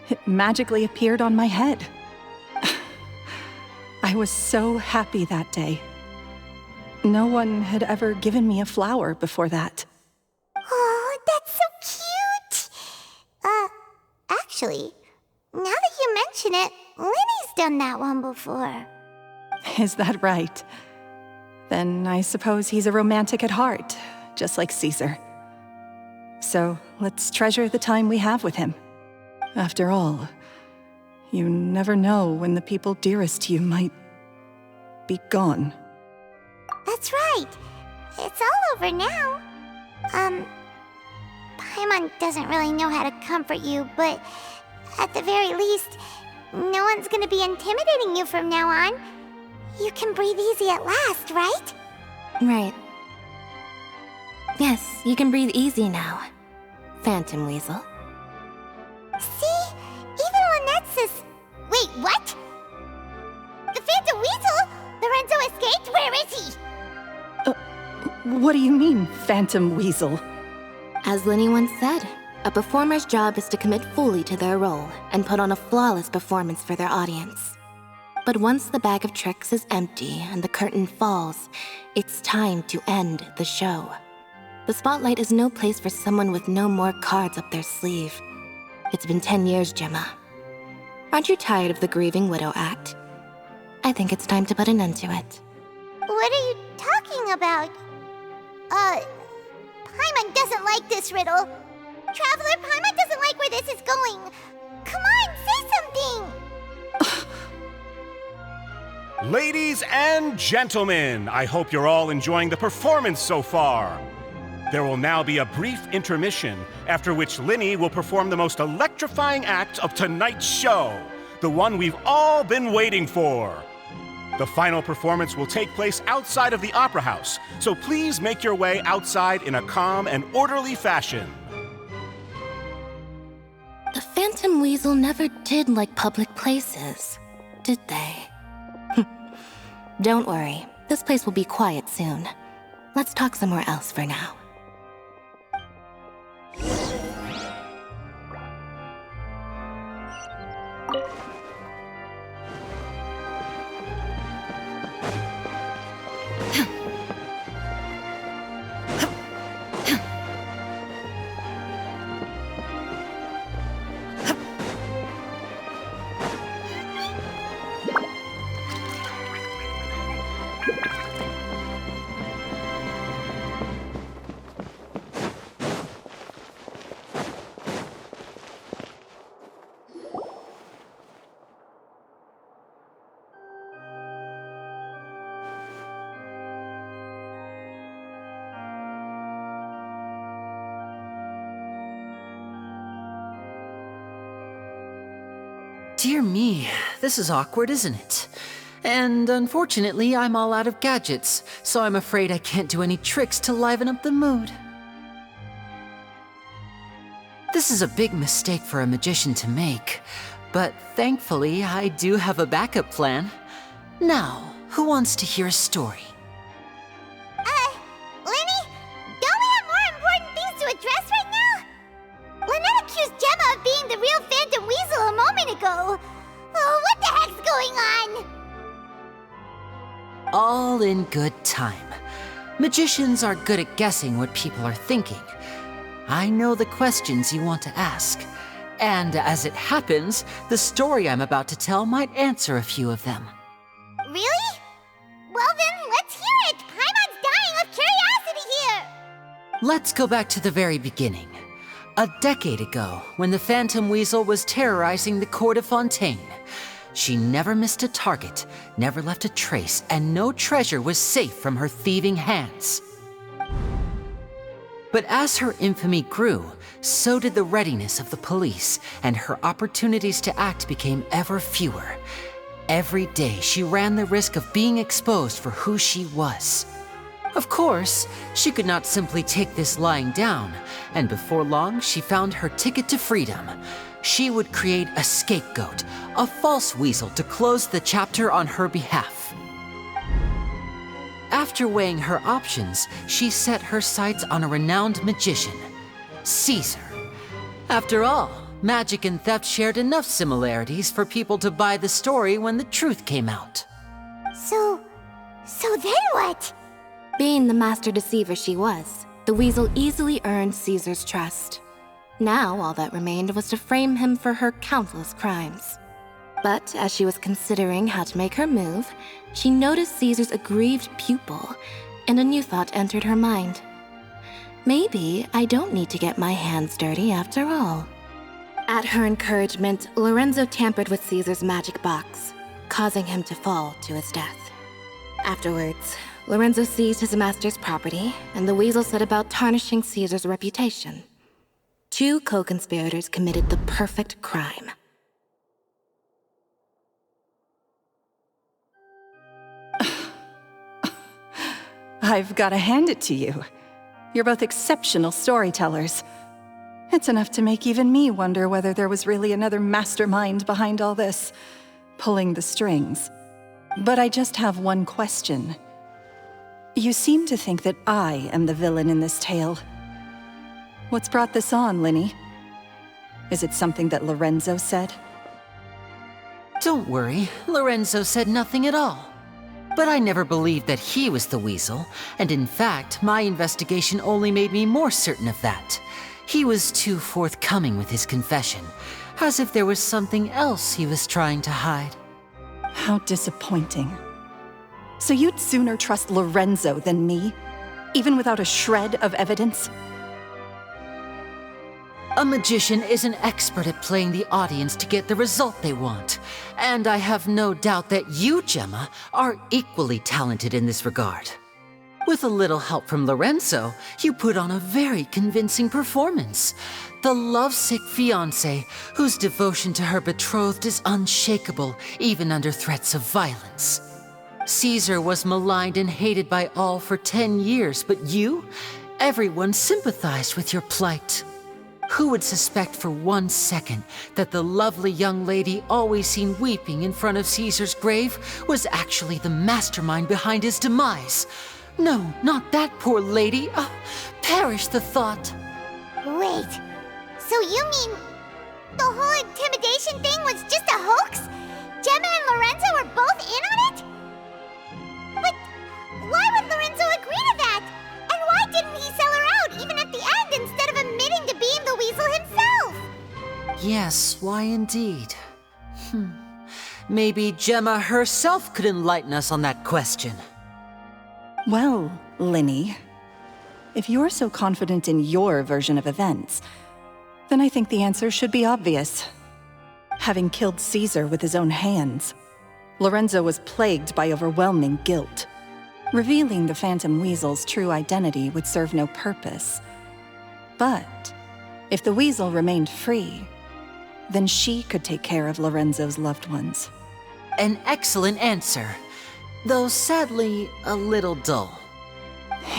Speaker 2: it magically appeared on my head. I was so happy that day. No one had ever given me a flower before that.
Speaker 1: Oh, that's so cute! Actually, now that you mention it, Linny's done that one before.
Speaker 2: Is that right? Then I suppose he's a romantic at heart, just like Caesar. So let's treasure the time we have with him. After all, you never know when the people dearest to you might be gone.
Speaker 1: That's right. It's all over now. Paimon doesn't really know how to comfort you, but at the very least, no one's gonna be intimidating you from now on. You can breathe easy at last, right?
Speaker 4: Right. Yes, you can breathe easy now, Phantom Weasel.
Speaker 1: See? Even Lynette says... Wait, what? The Phantom Weasel? Lorenzo escaped? Where is he?
Speaker 2: What do you mean, Phantom Weasel?
Speaker 4: As Lini once said, a performer's job is to commit fully to their role and put on a flawless performance for their audience. But once the bag of tricks is empty and the curtain falls, it's time to end the show. The spotlight is no place for someone with no more cards up their sleeve. It's been 10 years, Gemma. Aren't you tired of the grieving widow act? I think it's time to put an end to it.
Speaker 1: What are you talking about? Paimon doesn't like this riddle. Traveler, Paimon doesn't like where this is going. Come on, say something!
Speaker 13: Ladies and gentlemen, I hope you're all enjoying the performance so far. There will now be a brief intermission, after which Lini will perform the most electrifying act of tonight's show, the one we've all been waiting for. The final performance will take place outside of the Opera House, so please make your way outside in a calm and orderly fashion.
Speaker 4: The Phantom Weasel never did like public places, did they? Don't worry, this place will be quiet soon. Let's talk somewhere else for now.
Speaker 3: Dear me, this is awkward, isn't it? And unfortunately, I'm all out of gadgets, so I'm afraid I can't do any tricks to liven up the mood. This is a big mistake for a magician to make, but thankfully, I do have a backup plan. Now, who wants to hear a story?
Speaker 1: Lini? Don't we have more important things to address right now? Lynette accused Gemma of being the real Phantom Weasel a moment ago. Oh, what the heck's going on?
Speaker 3: All in good time. Magicians are good at guessing what people are thinking. I know the questions you want to ask. And as it happens, the story I'm about to tell might answer a few of them.
Speaker 1: Really? Well then, let's hear it! Paimon's dying of curiosity here!
Speaker 3: Let's go back to the very beginning. A decade ago, when the Phantom Weasel was terrorizing the court of Fontaine. She never missed a target, never left a trace, and no treasure was safe from her thieving hands. But as her infamy grew, so did the readiness of the police, and her opportunities to act became ever fewer. Every day, she ran the risk of being exposed for who she was. Of course, she could not simply take this lying down, and before long, she found her ticket to freedom. She would create a scapegoat, a false weasel to close the chapter on her behalf. After weighing her options, she set her sights on a renowned magician, Caesar. After all, magic and theft shared enough similarities for people to buy the story when the truth came out.
Speaker 1: So then what?
Speaker 4: Being the master deceiver she was, the weasel easily earned Caesar's trust. Now all that remained was to frame him for her countless crimes. But as she was considering how to make her move, she noticed Caesar's aggrieved pupil, and a new thought entered her mind. Maybe I don't need to get my hands dirty after all. At her encouragement, Lorenzo tampered with Caesar's magic box, causing him to fall to his death. Afterwards, Lorenzo seized his master's property, and the weasel set about tarnishing Caesar's reputation. Two co-conspirators committed the perfect crime.
Speaker 2: I've got to hand it to you. You're both exceptional storytellers. It's enough to make even me wonder whether there was really another mastermind behind all this, pulling the strings. But I just have one question. You seem to think that I am the villain in this tale. What's brought this on, Lini? Is it something that Lorenzo said?
Speaker 3: Don't worry, Lorenzo said nothing at all. But I never believed that he was the weasel, and in fact, my investigation only made me more certain of that. He was too forthcoming with his confession, as if there was something else he was trying to hide.
Speaker 2: How disappointing. So you'd sooner trust Lorenzo than me, even without a shred of evidence?
Speaker 3: A magician is an expert at playing the audience to get the result they want. And I have no doubt that you, Gemma, are equally talented in this regard. With a little help from Lorenzo, you put on a very convincing performance. The lovesick fiancé, whose devotion to her betrothed is unshakable, even under threats of violence. Caesar was maligned and hated by all for 10 years, but you? Everyone sympathized with your plight. Who would suspect for 1 second that the lovely young lady always seen weeping in front of Caesar's grave was actually the mastermind behind his demise? No, not that poor lady. Perish the thought.
Speaker 1: Wait, so you mean the whole intimidation thing was just a hoax? Gemma and Lorenzo were both in on it? But why would Lorenzo agree to that? And why didn't he sell her out even at the end instead of admitting to being the weasel himself?
Speaker 3: Yes, why indeed? Maybe Gemma herself could enlighten us on that question.
Speaker 2: Well, Lini, if you're so confident in your version of events, then I think the answer should be obvious. Having killed Caesar with his own hands, Lorenzo was plagued by overwhelming guilt. Revealing the Phantom Weasel's true identity would serve no purpose. But if the Weasel remained free, then she could take care of Lorenzo's loved ones.
Speaker 3: An excellent answer, though sadly a little dull.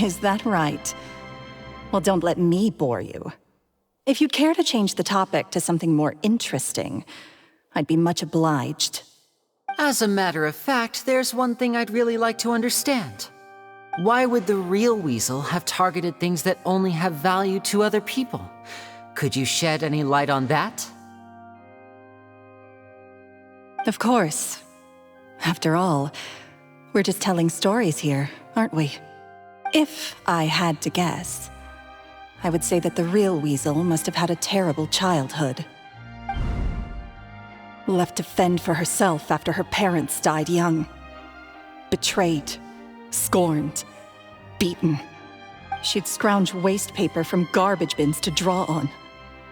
Speaker 2: Is that right? Well, don't let me bore you. If you'd care to change the topic to something more interesting, I'd be much obliged.
Speaker 3: As a matter of fact, there's one thing I'd really like to understand. Why would the real weasel have targeted things that only have value to other people? Could you shed any light on that?
Speaker 2: Of course. After all, we're just telling stories here, aren't we? If I had to guess, I would say that the real weasel must have had a terrible childhood. Left to fend for herself after her parents died young. Betrayed, scorned, beaten. She'd scrounge waste paper from garbage bins to draw on,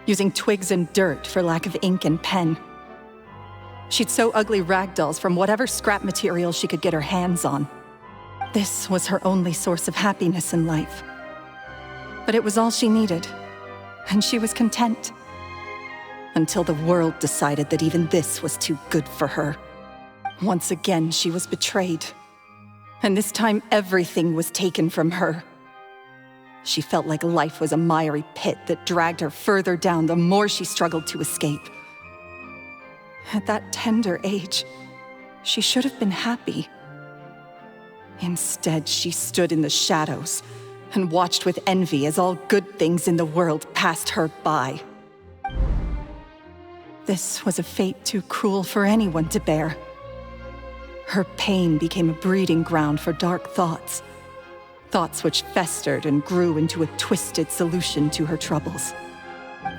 Speaker 2: using twigs and dirt for lack of ink and pen. She'd sew ugly rag dolls from whatever scrap material she could get her hands on. This was her only source of happiness in life. But it was all she needed, and she was content. Until the world decided that even this was too good for her. Once again, she was betrayed. And this time, everything was taken from her. She felt like life was a miry pit that dragged her further down the more she struggled to escape. At that tender age, she should have been happy. Instead, she stood in the shadows, and watched with envy as all good things in the world passed her by. This was a fate too cruel for anyone to bear. Her pain became a breeding ground for dark thoughts. Thoughts which festered and grew into a twisted solution to her troubles.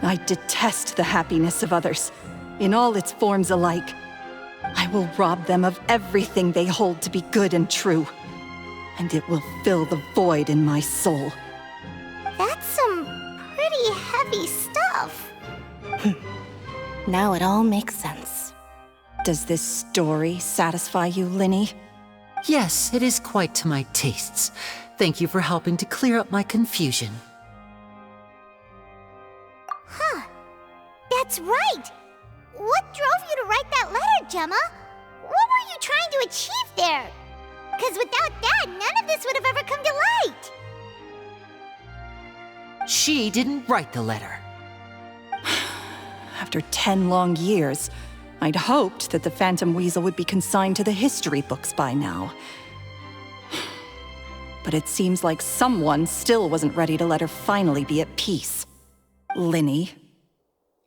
Speaker 2: I detest the happiness of others, in all its forms alike. I will rob them of everything they hold to be good and true, and it will fill the void in my soul.
Speaker 1: That's some pretty heavy stuff.
Speaker 4: Now it all makes sense.
Speaker 2: Does this story satisfy you, Lini?
Speaker 3: Yes, it is quite to my tastes. Thank you for helping to clear up my confusion.
Speaker 1: Huh. That's right! What drove you to write that letter, Gemma? What were you trying to achieve there? Because without that, none of this would have ever come to light.
Speaker 3: She didn't write the letter.
Speaker 2: After 10 long years, I'd hoped that the Phantom Weasel would be consigned to the history books by now. But it seems like someone still wasn't ready to let her finally be at peace. Lini.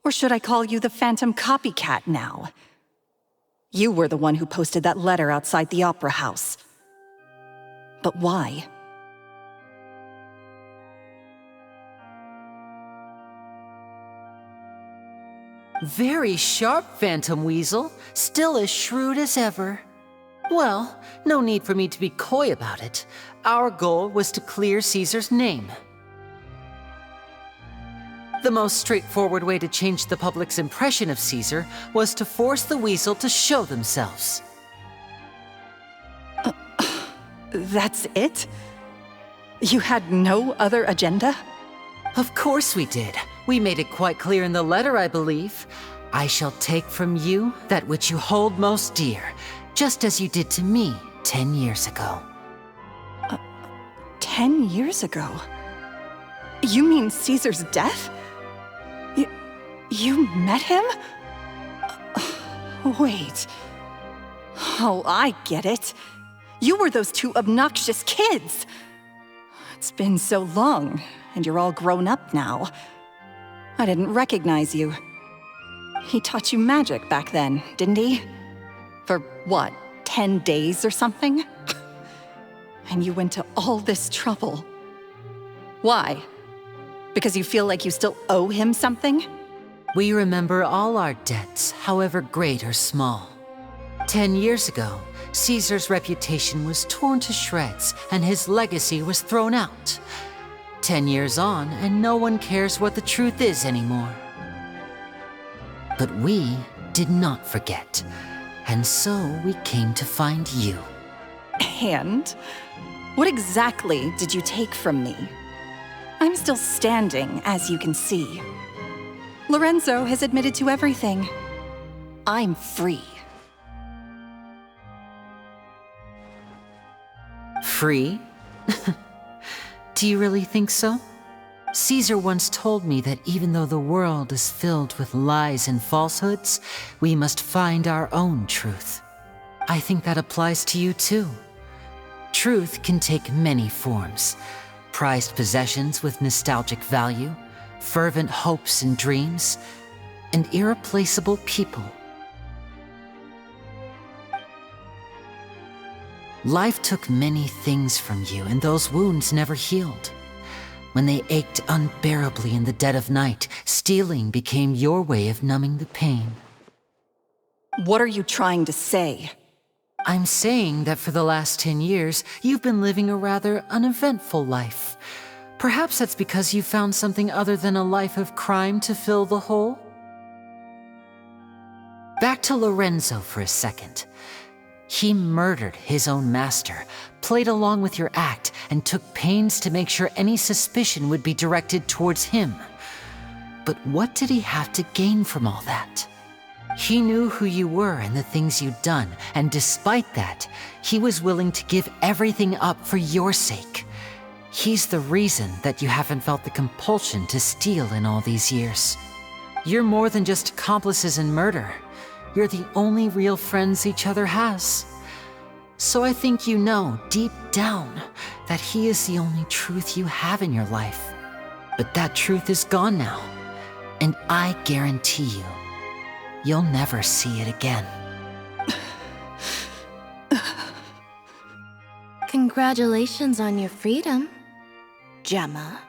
Speaker 2: Or should I call you the Phantom Copycat now? You were the one who posted that letter outside the Opera House. But why?
Speaker 3: Very sharp, Phantom Weasel. Still as shrewd as ever. Well, no need for me to be coy about it. Our goal was to clear Caesar's name. The most straightforward way to change the public's impression of Caesar was to force the Weasel to show themselves.
Speaker 2: That's it? You had no other agenda?
Speaker 3: Of course we did. We made it quite clear in the letter, I believe. I shall take from you that which you hold most dear, just as you did to me 10 years ago.
Speaker 2: 10 years ago? You mean Caesar's death? You met him? Wait. Oh, I get it. You were those two obnoxious kids. It's been so long, and you're all grown up now. I didn't recognize you. He taught you magic back then, didn't he? For what, 10 days or something? And you went to all this trouble. Why? Because you feel like you still owe him something?
Speaker 3: We remember all our debts, however great or small. 10 years ago, Caesar's reputation was torn to shreds, and his legacy was thrown out. 10 years on, and no one cares what the truth is anymore. But we did not forget, and so we came to find you.
Speaker 2: And? What exactly did you take from me? I'm still standing, as you can see. Lorenzo has admitted to everything. I'm free.
Speaker 3: Free? Do you really think so? Caesar once told me that even though the world is filled with lies and falsehoods, we must find our own truth. I think that applies to you too. Truth can take many forms. Prized possessions with nostalgic value, fervent hopes and dreams, and irreplaceable people. Life took many things from you, and those wounds never healed. When they ached unbearably in the dead of night, stealing became your way of numbing the pain.
Speaker 2: What are you trying to say?
Speaker 3: I'm saying that for the last 10 years, you've been living a rather uneventful life. Perhaps that's because you found something other than a life of crime to fill the hole? Back to Lorenzo for a second. He murdered his own master, played along with your act, and took pains to make sure any suspicion would be directed towards him. But what did he have to gain from all that? He knew who you were and the things you'd done, and despite that, he was willing to give everything up for your sake. He's the reason that you haven't felt the compulsion to steal in all these years. You're more than just accomplices in murder. You're the only real friends each other has. So I think you know, deep down that he is the only truth you have in your life. But that truth is gone now, and I guarantee you, you'll never see it again.
Speaker 4: Congratulations on your freedom, Gemma.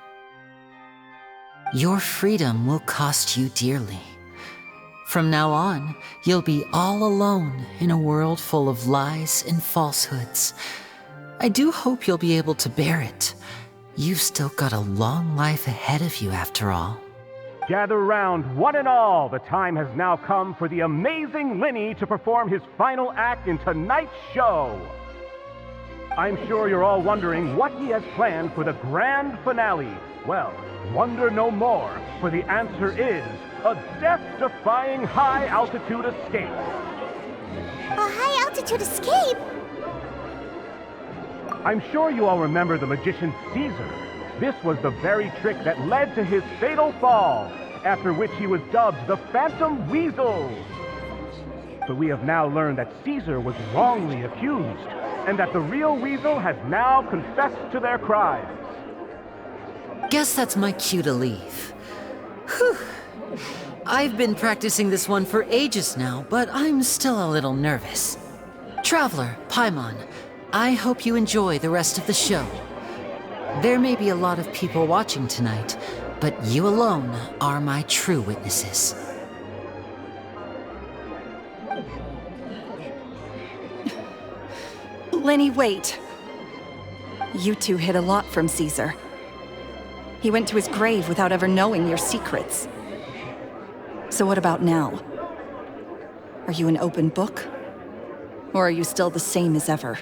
Speaker 3: Your freedom will cost you dearly. From now on, you'll be all alone in a world full of lies and falsehoods. I do hope you'll be able to bear it. You've still got a long life ahead of you after all.
Speaker 13: Gather round, one and all. The time has now come for the amazing Lini to perform his final act in tonight's show. I'm sure you're all wondering what he has planned for the grand finale. Well, wonder no more, for the answer is a death-defying high-altitude escape.
Speaker 1: A high-altitude escape?
Speaker 13: I'm sure you all remember the magician Caesar. This was the very trick that led to his fatal fall, after which he was dubbed the Phantom Weasel. But we have now learned that Caesar was wrongly accused, and that the real Weasel has now confessed to their crimes.
Speaker 3: Guess that's my cue to leave. Whew. I've been practicing this one for ages now, but I'm still a little nervous. Traveler, Paimon, I hope you enjoy the rest of the show. There may be a lot of people watching tonight, but you alone are my true witnesses.
Speaker 2: Lini, wait. You two hid a lot from Caesar. He went to his grave without ever knowing your secrets. So what about now? Are you an open book? Or are you still the same as ever?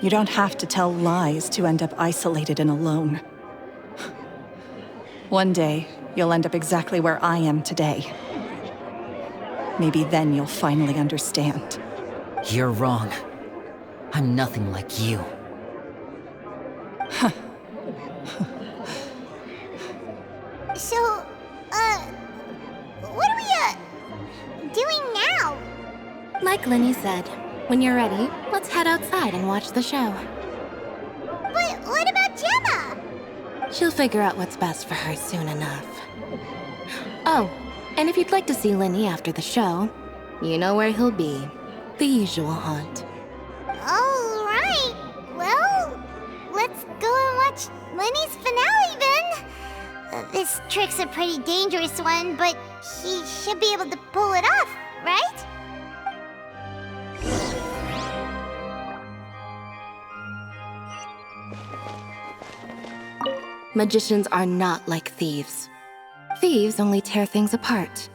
Speaker 2: You don't have to tell lies to end up isolated and alone. One day, you'll end up exactly where I am today. Maybe then you'll finally understand.
Speaker 3: You're wrong. I'm nothing like you.
Speaker 1: So, what are we, doing now?
Speaker 4: Like Lini said, when you're ready, let's head outside and watch the show.
Speaker 1: But what about Gemma?
Speaker 4: She'll figure out what's best for her soon enough. Oh, and if you'd like to see Lini after the show, you know where he'll be. The usual haunt.
Speaker 1: All right. Well, let's go and watch Lini's finale then. This trick's a pretty dangerous one, but he should be able to pull it off, right?
Speaker 4: Magicians are not like thieves. Thieves only tear things apart.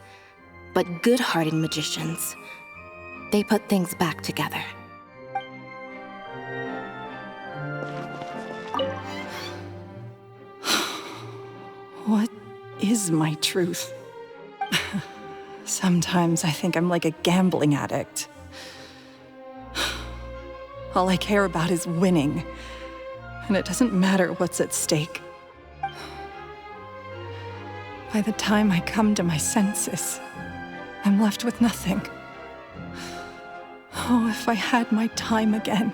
Speaker 4: But good-hearted magicians, they put things back together.
Speaker 2: What is my truth? Sometimes I think I'm like a gambling addict. All I care about is winning, and it doesn't matter what's at stake. By the time I come to my senses, I'm left with nothing. Oh, if I had my time again.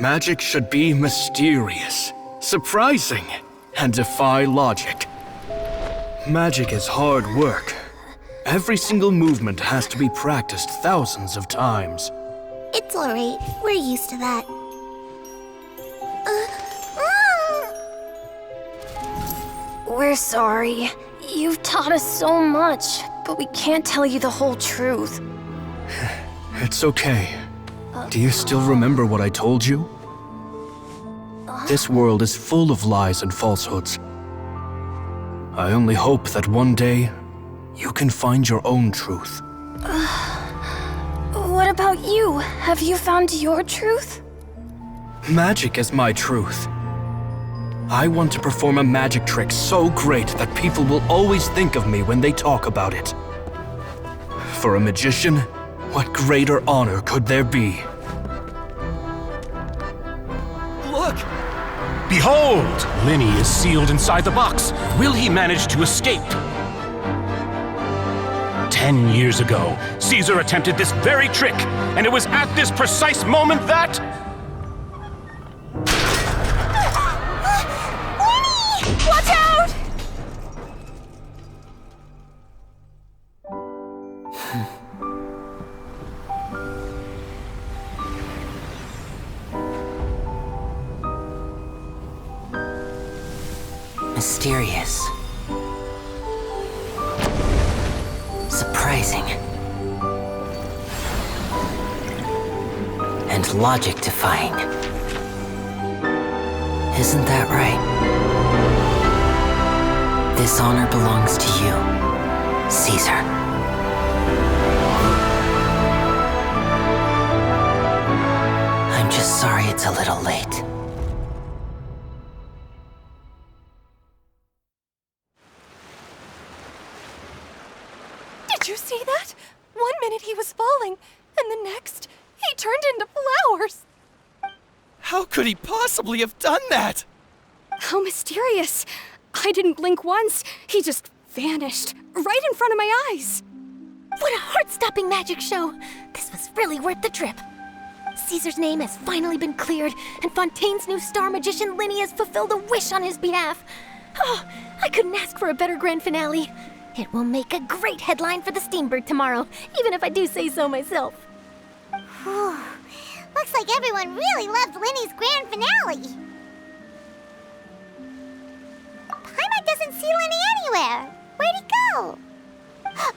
Speaker 7: Magic should be mysterious, surprising, and defy logic. Magic is hard work. Every single movement has to be practiced thousands of times.
Speaker 1: It's alright. We're used to that.
Speaker 11: We're sorry. You've taught us so much, but we can't tell you the whole truth.
Speaker 7: It's okay. Do you still remember what I told you? This world is full of lies and falsehoods. I only hope that one day you can find your own truth.
Speaker 11: What about you? Have you found your truth?
Speaker 7: Magic is my truth. I want to perform a magic trick so great that people will always think of me when they talk about it. For a magician, what greater honor could there be?
Speaker 13: Look! Behold! Lini is sealed inside the box. Will he manage to escape? 10 years ago, Caesar attempted this very trick, and it was at this precise moment that...
Speaker 11: Watch out!
Speaker 3: Mysterious. Surprising. And logic-defying. Isn't that right? This honor belongs to you, Caesar. I'm just sorry it's a little late.
Speaker 11: Did you see that? 1 minute he was falling, and the next, he turned into flowers.
Speaker 14: How could he possibly have done that?
Speaker 15: How mysterious. I didn't blink once. He just vanished, right in front of my eyes.
Speaker 1: What a heart-stopping magic show! This was really worth the trip. Caesar's name has finally been cleared, and Fontaine's new star magician Lini has fulfilled a wish on his behalf. Oh, I couldn't ask for a better grand finale. It will make a great headline for the Steamberg tomorrow, even if I do say so myself. Looks like everyone really loved Lini's grand finale. Paimon doesn't see Lini anywhere. Where'd he go?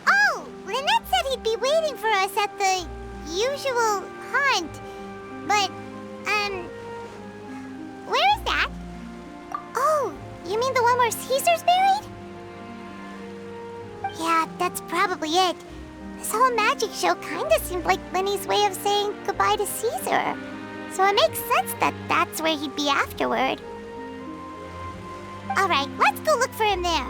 Speaker 1: Oh, Lynette said he'd be waiting for us at the usual haunt. But, where is that? Oh, you mean the one where Caesar's buried? Yeah, that's probably it. This whole magic show kinda seemed like Lini's way of saying goodbye to Caesar. So it makes sense that that's where he'd be afterward. Alright, let's go look for him there.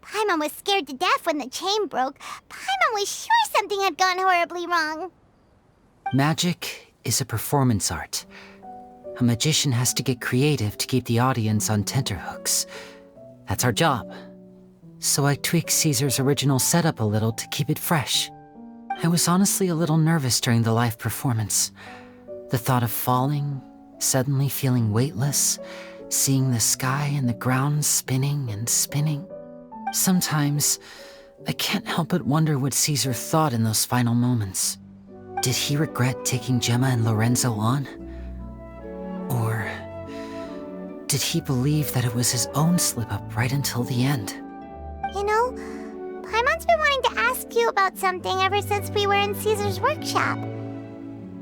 Speaker 1: Paimon was scared to death when the chain broke. Paimon was sure something had gone horribly wrong.
Speaker 3: Magic is a performance art. A magician has to get creative to keep the audience on tenterhooks. That's our job. So I tweaked Caesar's original setup a little to keep it fresh. I was honestly a little nervous during the live performance. The thought of falling, suddenly feeling weightless, seeing the sky and the ground spinning and spinning. Sometimes, I can't help but wonder what Caesar thought in those final moments. Did he regret taking Gemma and Lorenzo on? Or did he believe that it was his own slip-up right until the end?
Speaker 1: You know, Paimon's been wanting to ask you about something ever since we were in Caesar's workshop.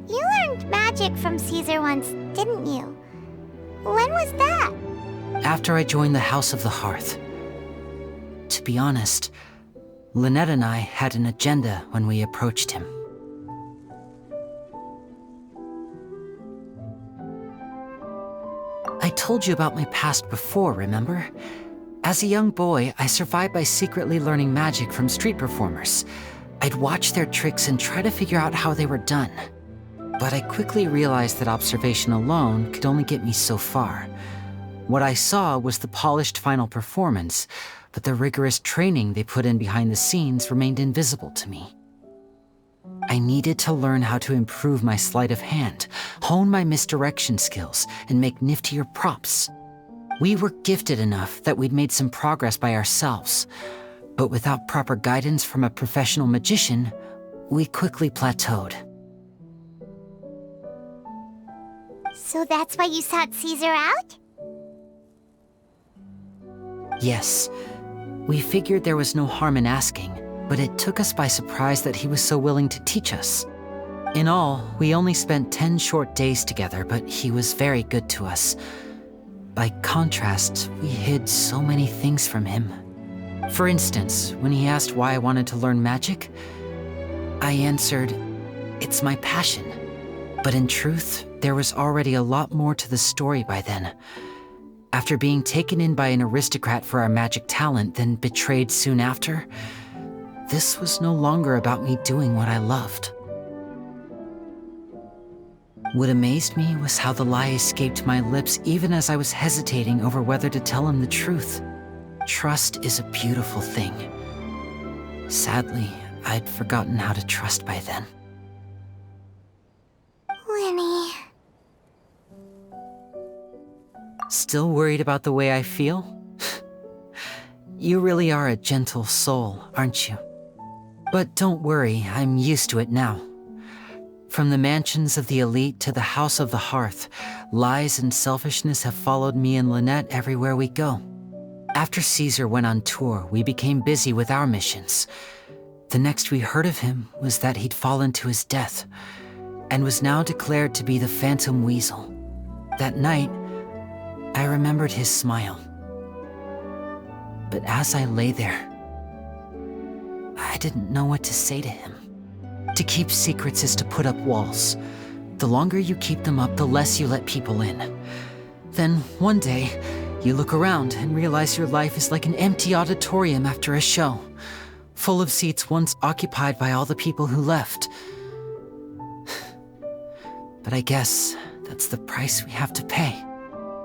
Speaker 1: You learned magic from Caesar once, didn't you? When was that?
Speaker 3: After I joined the House of the Hearth. To be honest, Lynette and I had an agenda when we approached him. I told you about my past before, remember? As a young boy, I survived by secretly learning magic from street performers. I'd watch their tricks and try to figure out how they were done. But I quickly realized that observation alone could only get me so far. What I saw was the polished final performance, but the rigorous training they put in behind the scenes remained invisible to me. I needed to learn how to improve my sleight of hand, hone my misdirection skills, and make niftier props. We were gifted enough that we'd made some progress by ourselves, but without proper guidance from a professional magician, we quickly plateaued.
Speaker 1: So that's why you sought Caesar out?
Speaker 3: Yes, we figured there was no harm in asking, but it took us by surprise that he was so willing to teach us. In all, we only spent 10 short days together, but he was very good to us. By contrast, we hid so many things from him. For instance, when he asked why I wanted to learn magic, I answered, "It's my passion." But in truth, there was already a lot more to the story by then. After being taken in by an aristocrat for our magic talent, then betrayed soon after, this was no longer about me doing what I loved. What amazed me was how the lie escaped my lips even as I was hesitating over whether to tell him the truth. Trust is a beautiful thing. Sadly, I'd forgotten how to trust by then.
Speaker 1: Lini.
Speaker 3: Still worried about the way I feel? You really are a gentle soul, aren't you? But don't worry, I'm used to it now. From the mansions of the elite to the House of the Hearth, lies and selfishness have followed me and Lynette everywhere we go. After Caesar went on tour, we became busy with our missions. The next we heard of him was that he'd fallen to his death, and was now declared to be the Phantom Weasel. That night, I remembered his smile. But as I lay there, I didn't know what to say to him. To keep secrets is to put up walls. The longer you keep them up, the less you let people in. Then, one day, you look around and realize your life is like an empty auditorium after a show, full of seats once occupied by all the people who left. But I guess that's the price we have to pay.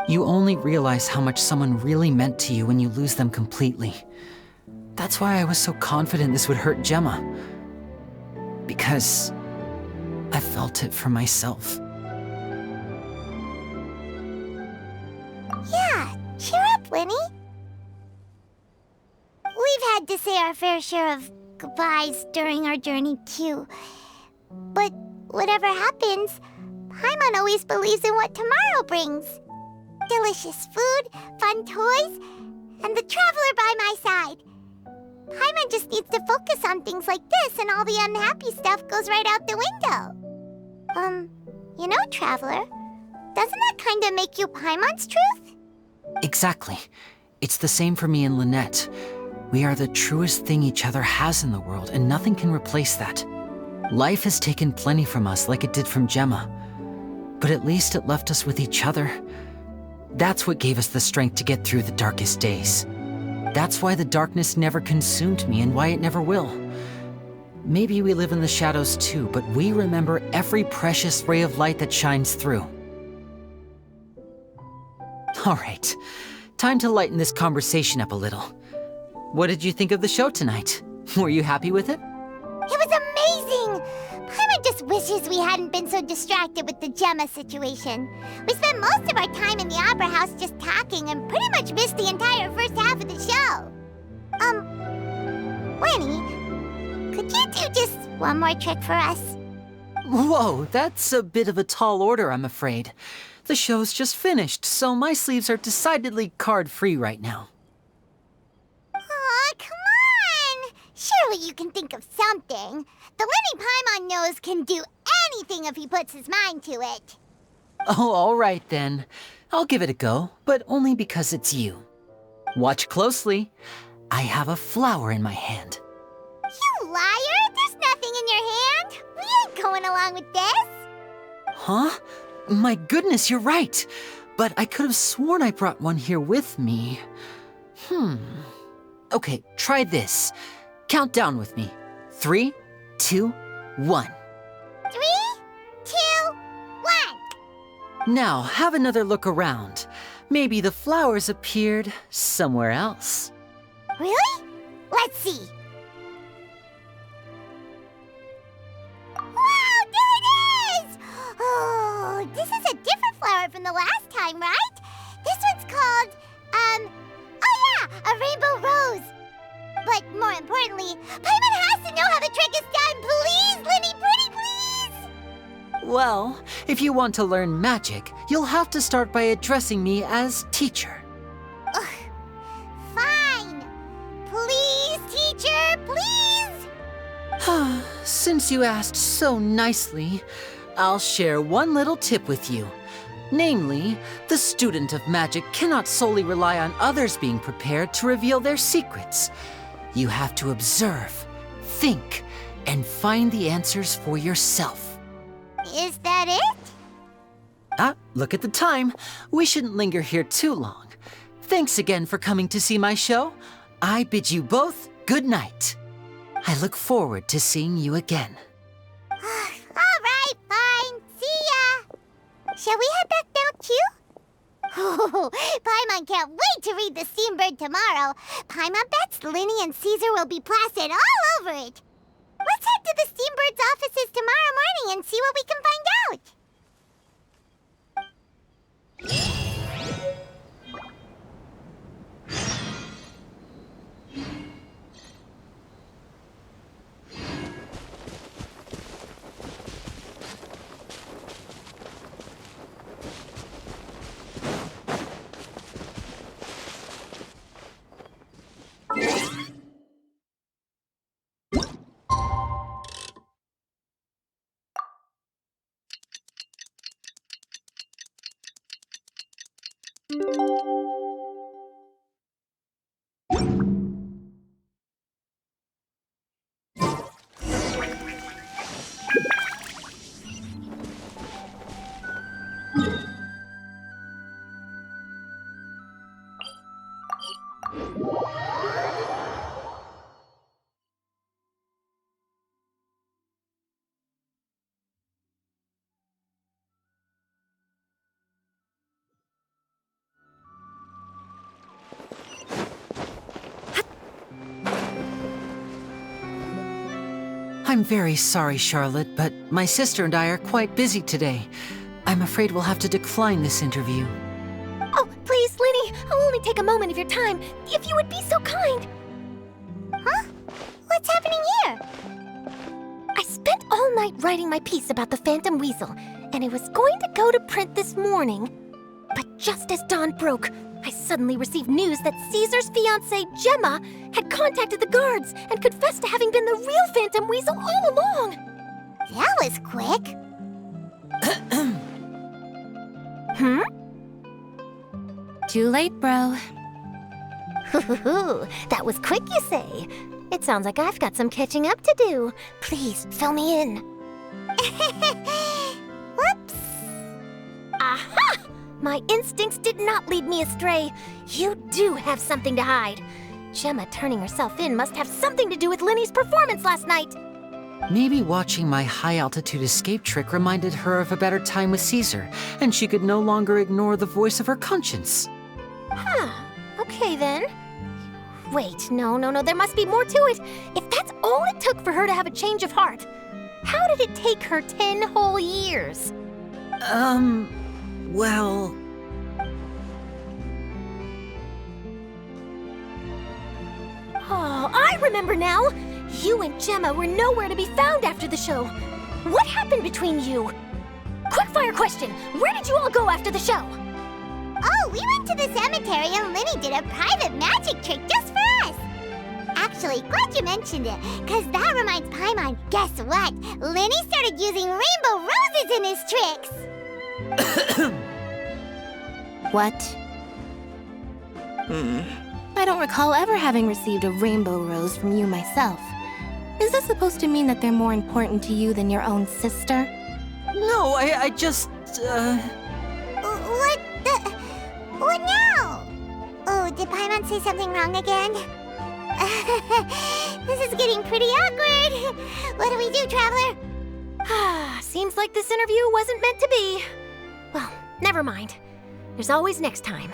Speaker 3: You only realize how much someone really meant to you when you lose them completely. That's why I was so confident this would hurt Gemma. Because I felt it for myself.
Speaker 1: Yeah, cheer up, Lini. We've had to say our fair share of goodbyes during our journey, too. But whatever happens, Paimon always believes in what tomorrow brings. Delicious food, fun toys, and the traveler by my side. Paimon just needs to focus on things like this and all the unhappy stuff goes right out the window. You know, Traveler, doesn't that kind of make you Paimon's truth?
Speaker 3: Exactly. It's the same for me and Lynette. We are the truest thing each other has in the world, and nothing can replace that. Life has taken plenty from us, like it did from Gemma. But at least it left us with each other. That's what gave us the strength to get through the darkest days. That's why the darkness never consumed me and why it never will. Maybe we live in the shadows too, but we remember every precious ray of light that shines through. All right, time to lighten this conversation up a little. What did you think of the show tonight? Were you happy with it?
Speaker 1: It was amazing! Paimon just wishes we hadn't been so distracted with the Gemma situation. We spent most of our time in the Opera House just talking and pretty much missed the entire first half of the show. Lini, could you do just one more trick for us?
Speaker 3: Whoa, that's a bit of a tall order, I'm afraid. The show's just finished, so my sleeves are decidedly card-free right now.
Speaker 1: Aw, come on! Surely you can think of something. The Lini Paimon knows can do anything if he puts his mind to it.
Speaker 3: Oh, all right then. I'll give it a go, but only because it's you. Watch closely. I have a flower in my hand.
Speaker 1: You liar! There's nothing in your hand! We ain't going along with this!
Speaker 3: Huh? My goodness, you're right. But I could have sworn I brought one here with me. Okay, try this. Count down with me. 3, 2, 1.
Speaker 1: 3, 2, 1.
Speaker 3: Now, have another look around. Maybe the flowers appeared somewhere else.
Speaker 1: Really? Let's see. Wow, there it is! Oh, this is a different flower from the last time, right? This one's called, oh yeah, a rainbow rose. But more importantly, Paimon has to know how the trick is done. Please, Lini, pretty please!
Speaker 3: Well, if you want to learn magic, you'll have to start by addressing me as teacher.
Speaker 1: Ugh. Fine. Please, teacher, please!
Speaker 3: Since you asked so nicely, I'll share one little tip with you. Namely, the student of magic cannot solely rely on others being prepared to reveal their secrets. You have to observe, think, and find the answers for yourself.
Speaker 1: Is that it?
Speaker 3: Look at the time. We shouldn't linger here too long. Thanks again for coming to see my show. I bid you both good night. I look forward to seeing you again.
Speaker 1: All right, fine. See ya. Shall we head back down too? Oh, Paimon can't wait to read The Steambird tomorrow. Paimon bets Lini and Caesar will be plastered all over it. Let's head to the Steambird's offices tomorrow morning and see what we can find out.
Speaker 3: I'm very sorry, Charlotte, but my sister and I are quite busy today. I'm afraid we'll have to decline this interview.
Speaker 11: Oh, please, Lini, I'll only take a moment of your time, if you would be so kind.
Speaker 1: Huh? What's happening here?
Speaker 11: I spent all night writing my piece about the Phantom Weasel, and it was going to go to print this morning. But just as dawn broke, I suddenly received news that Caesar's fiancée, Gemma, had contacted the guards and confessed to having been the real Phantom Weasel all along.
Speaker 1: That was quick.
Speaker 11: Too late, bro. That was quick, you say? It sounds like I've got some catching up to do. Please, fill me in.
Speaker 1: Whoops.
Speaker 11: Aha! My instincts did not lead me astray. You do have something to hide. Gemma turning herself in must have something to do with Lini's performance last night.
Speaker 3: Maybe watching my high-altitude escape trick reminded her of a better time with Caesar, and she could no longer ignore the voice of her conscience.
Speaker 11: Huh. Okay, then. Wait, no, there must be more to it. If that's all it took for her to have a change of heart, how did it take her 10 whole years?
Speaker 3: Well...
Speaker 11: Oh, I remember now! You and Gemma were nowhere to be found after the show. What happened between you? Quickfire question! Where did you all go after the show?
Speaker 1: Oh, we went to the cemetery and Lini did a private magic trick just for us. Actually, glad you mentioned it, because that reminds Paimon. Guess what? Lini started using rainbow roses in his tricks.
Speaker 4: What? I don't recall ever having received a rainbow rose from you myself. Is this supposed to mean that they're more important to you than your own sister?
Speaker 3: No, I just,
Speaker 1: What now? Oh, did Paimon say something wrong again? This is getting pretty awkward. What do we do, Traveler?
Speaker 11: Seems like this interview wasn't meant to be. Well, never mind. There's always next time.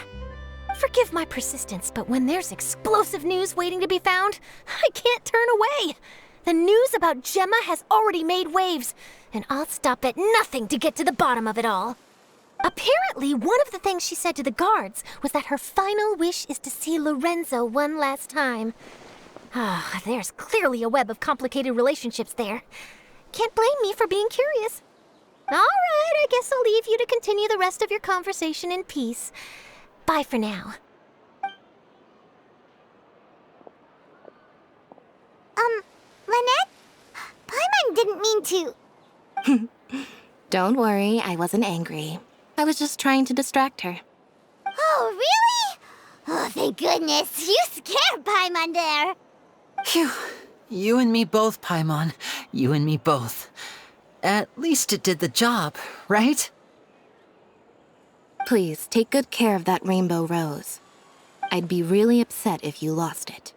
Speaker 11: Forgive my persistence, but when there's explosive news waiting to be found, I can't turn away. The news about Gemma has already made waves, and I'll stop at nothing to get to the bottom of it all. Apparently, one of the things she said to the guards was that her final wish is to see Lorenzo one last time. There's clearly a web of complicated relationships there. Can't blame me for being curious. All right, I guess I'll leave you to continue the rest of your conversation in peace. Bye for now.
Speaker 1: Lynette? Paimon didn't mean to...
Speaker 4: Don't worry, I wasn't angry. I was just trying to distract her.
Speaker 1: Oh, really? Oh, thank goodness. You scared Paimon there.
Speaker 3: Phew. You and me both, Paimon. You and me both. At least it did the job, right?
Speaker 4: Please, take good care of that rainbow rose. I'd be really upset if you lost it.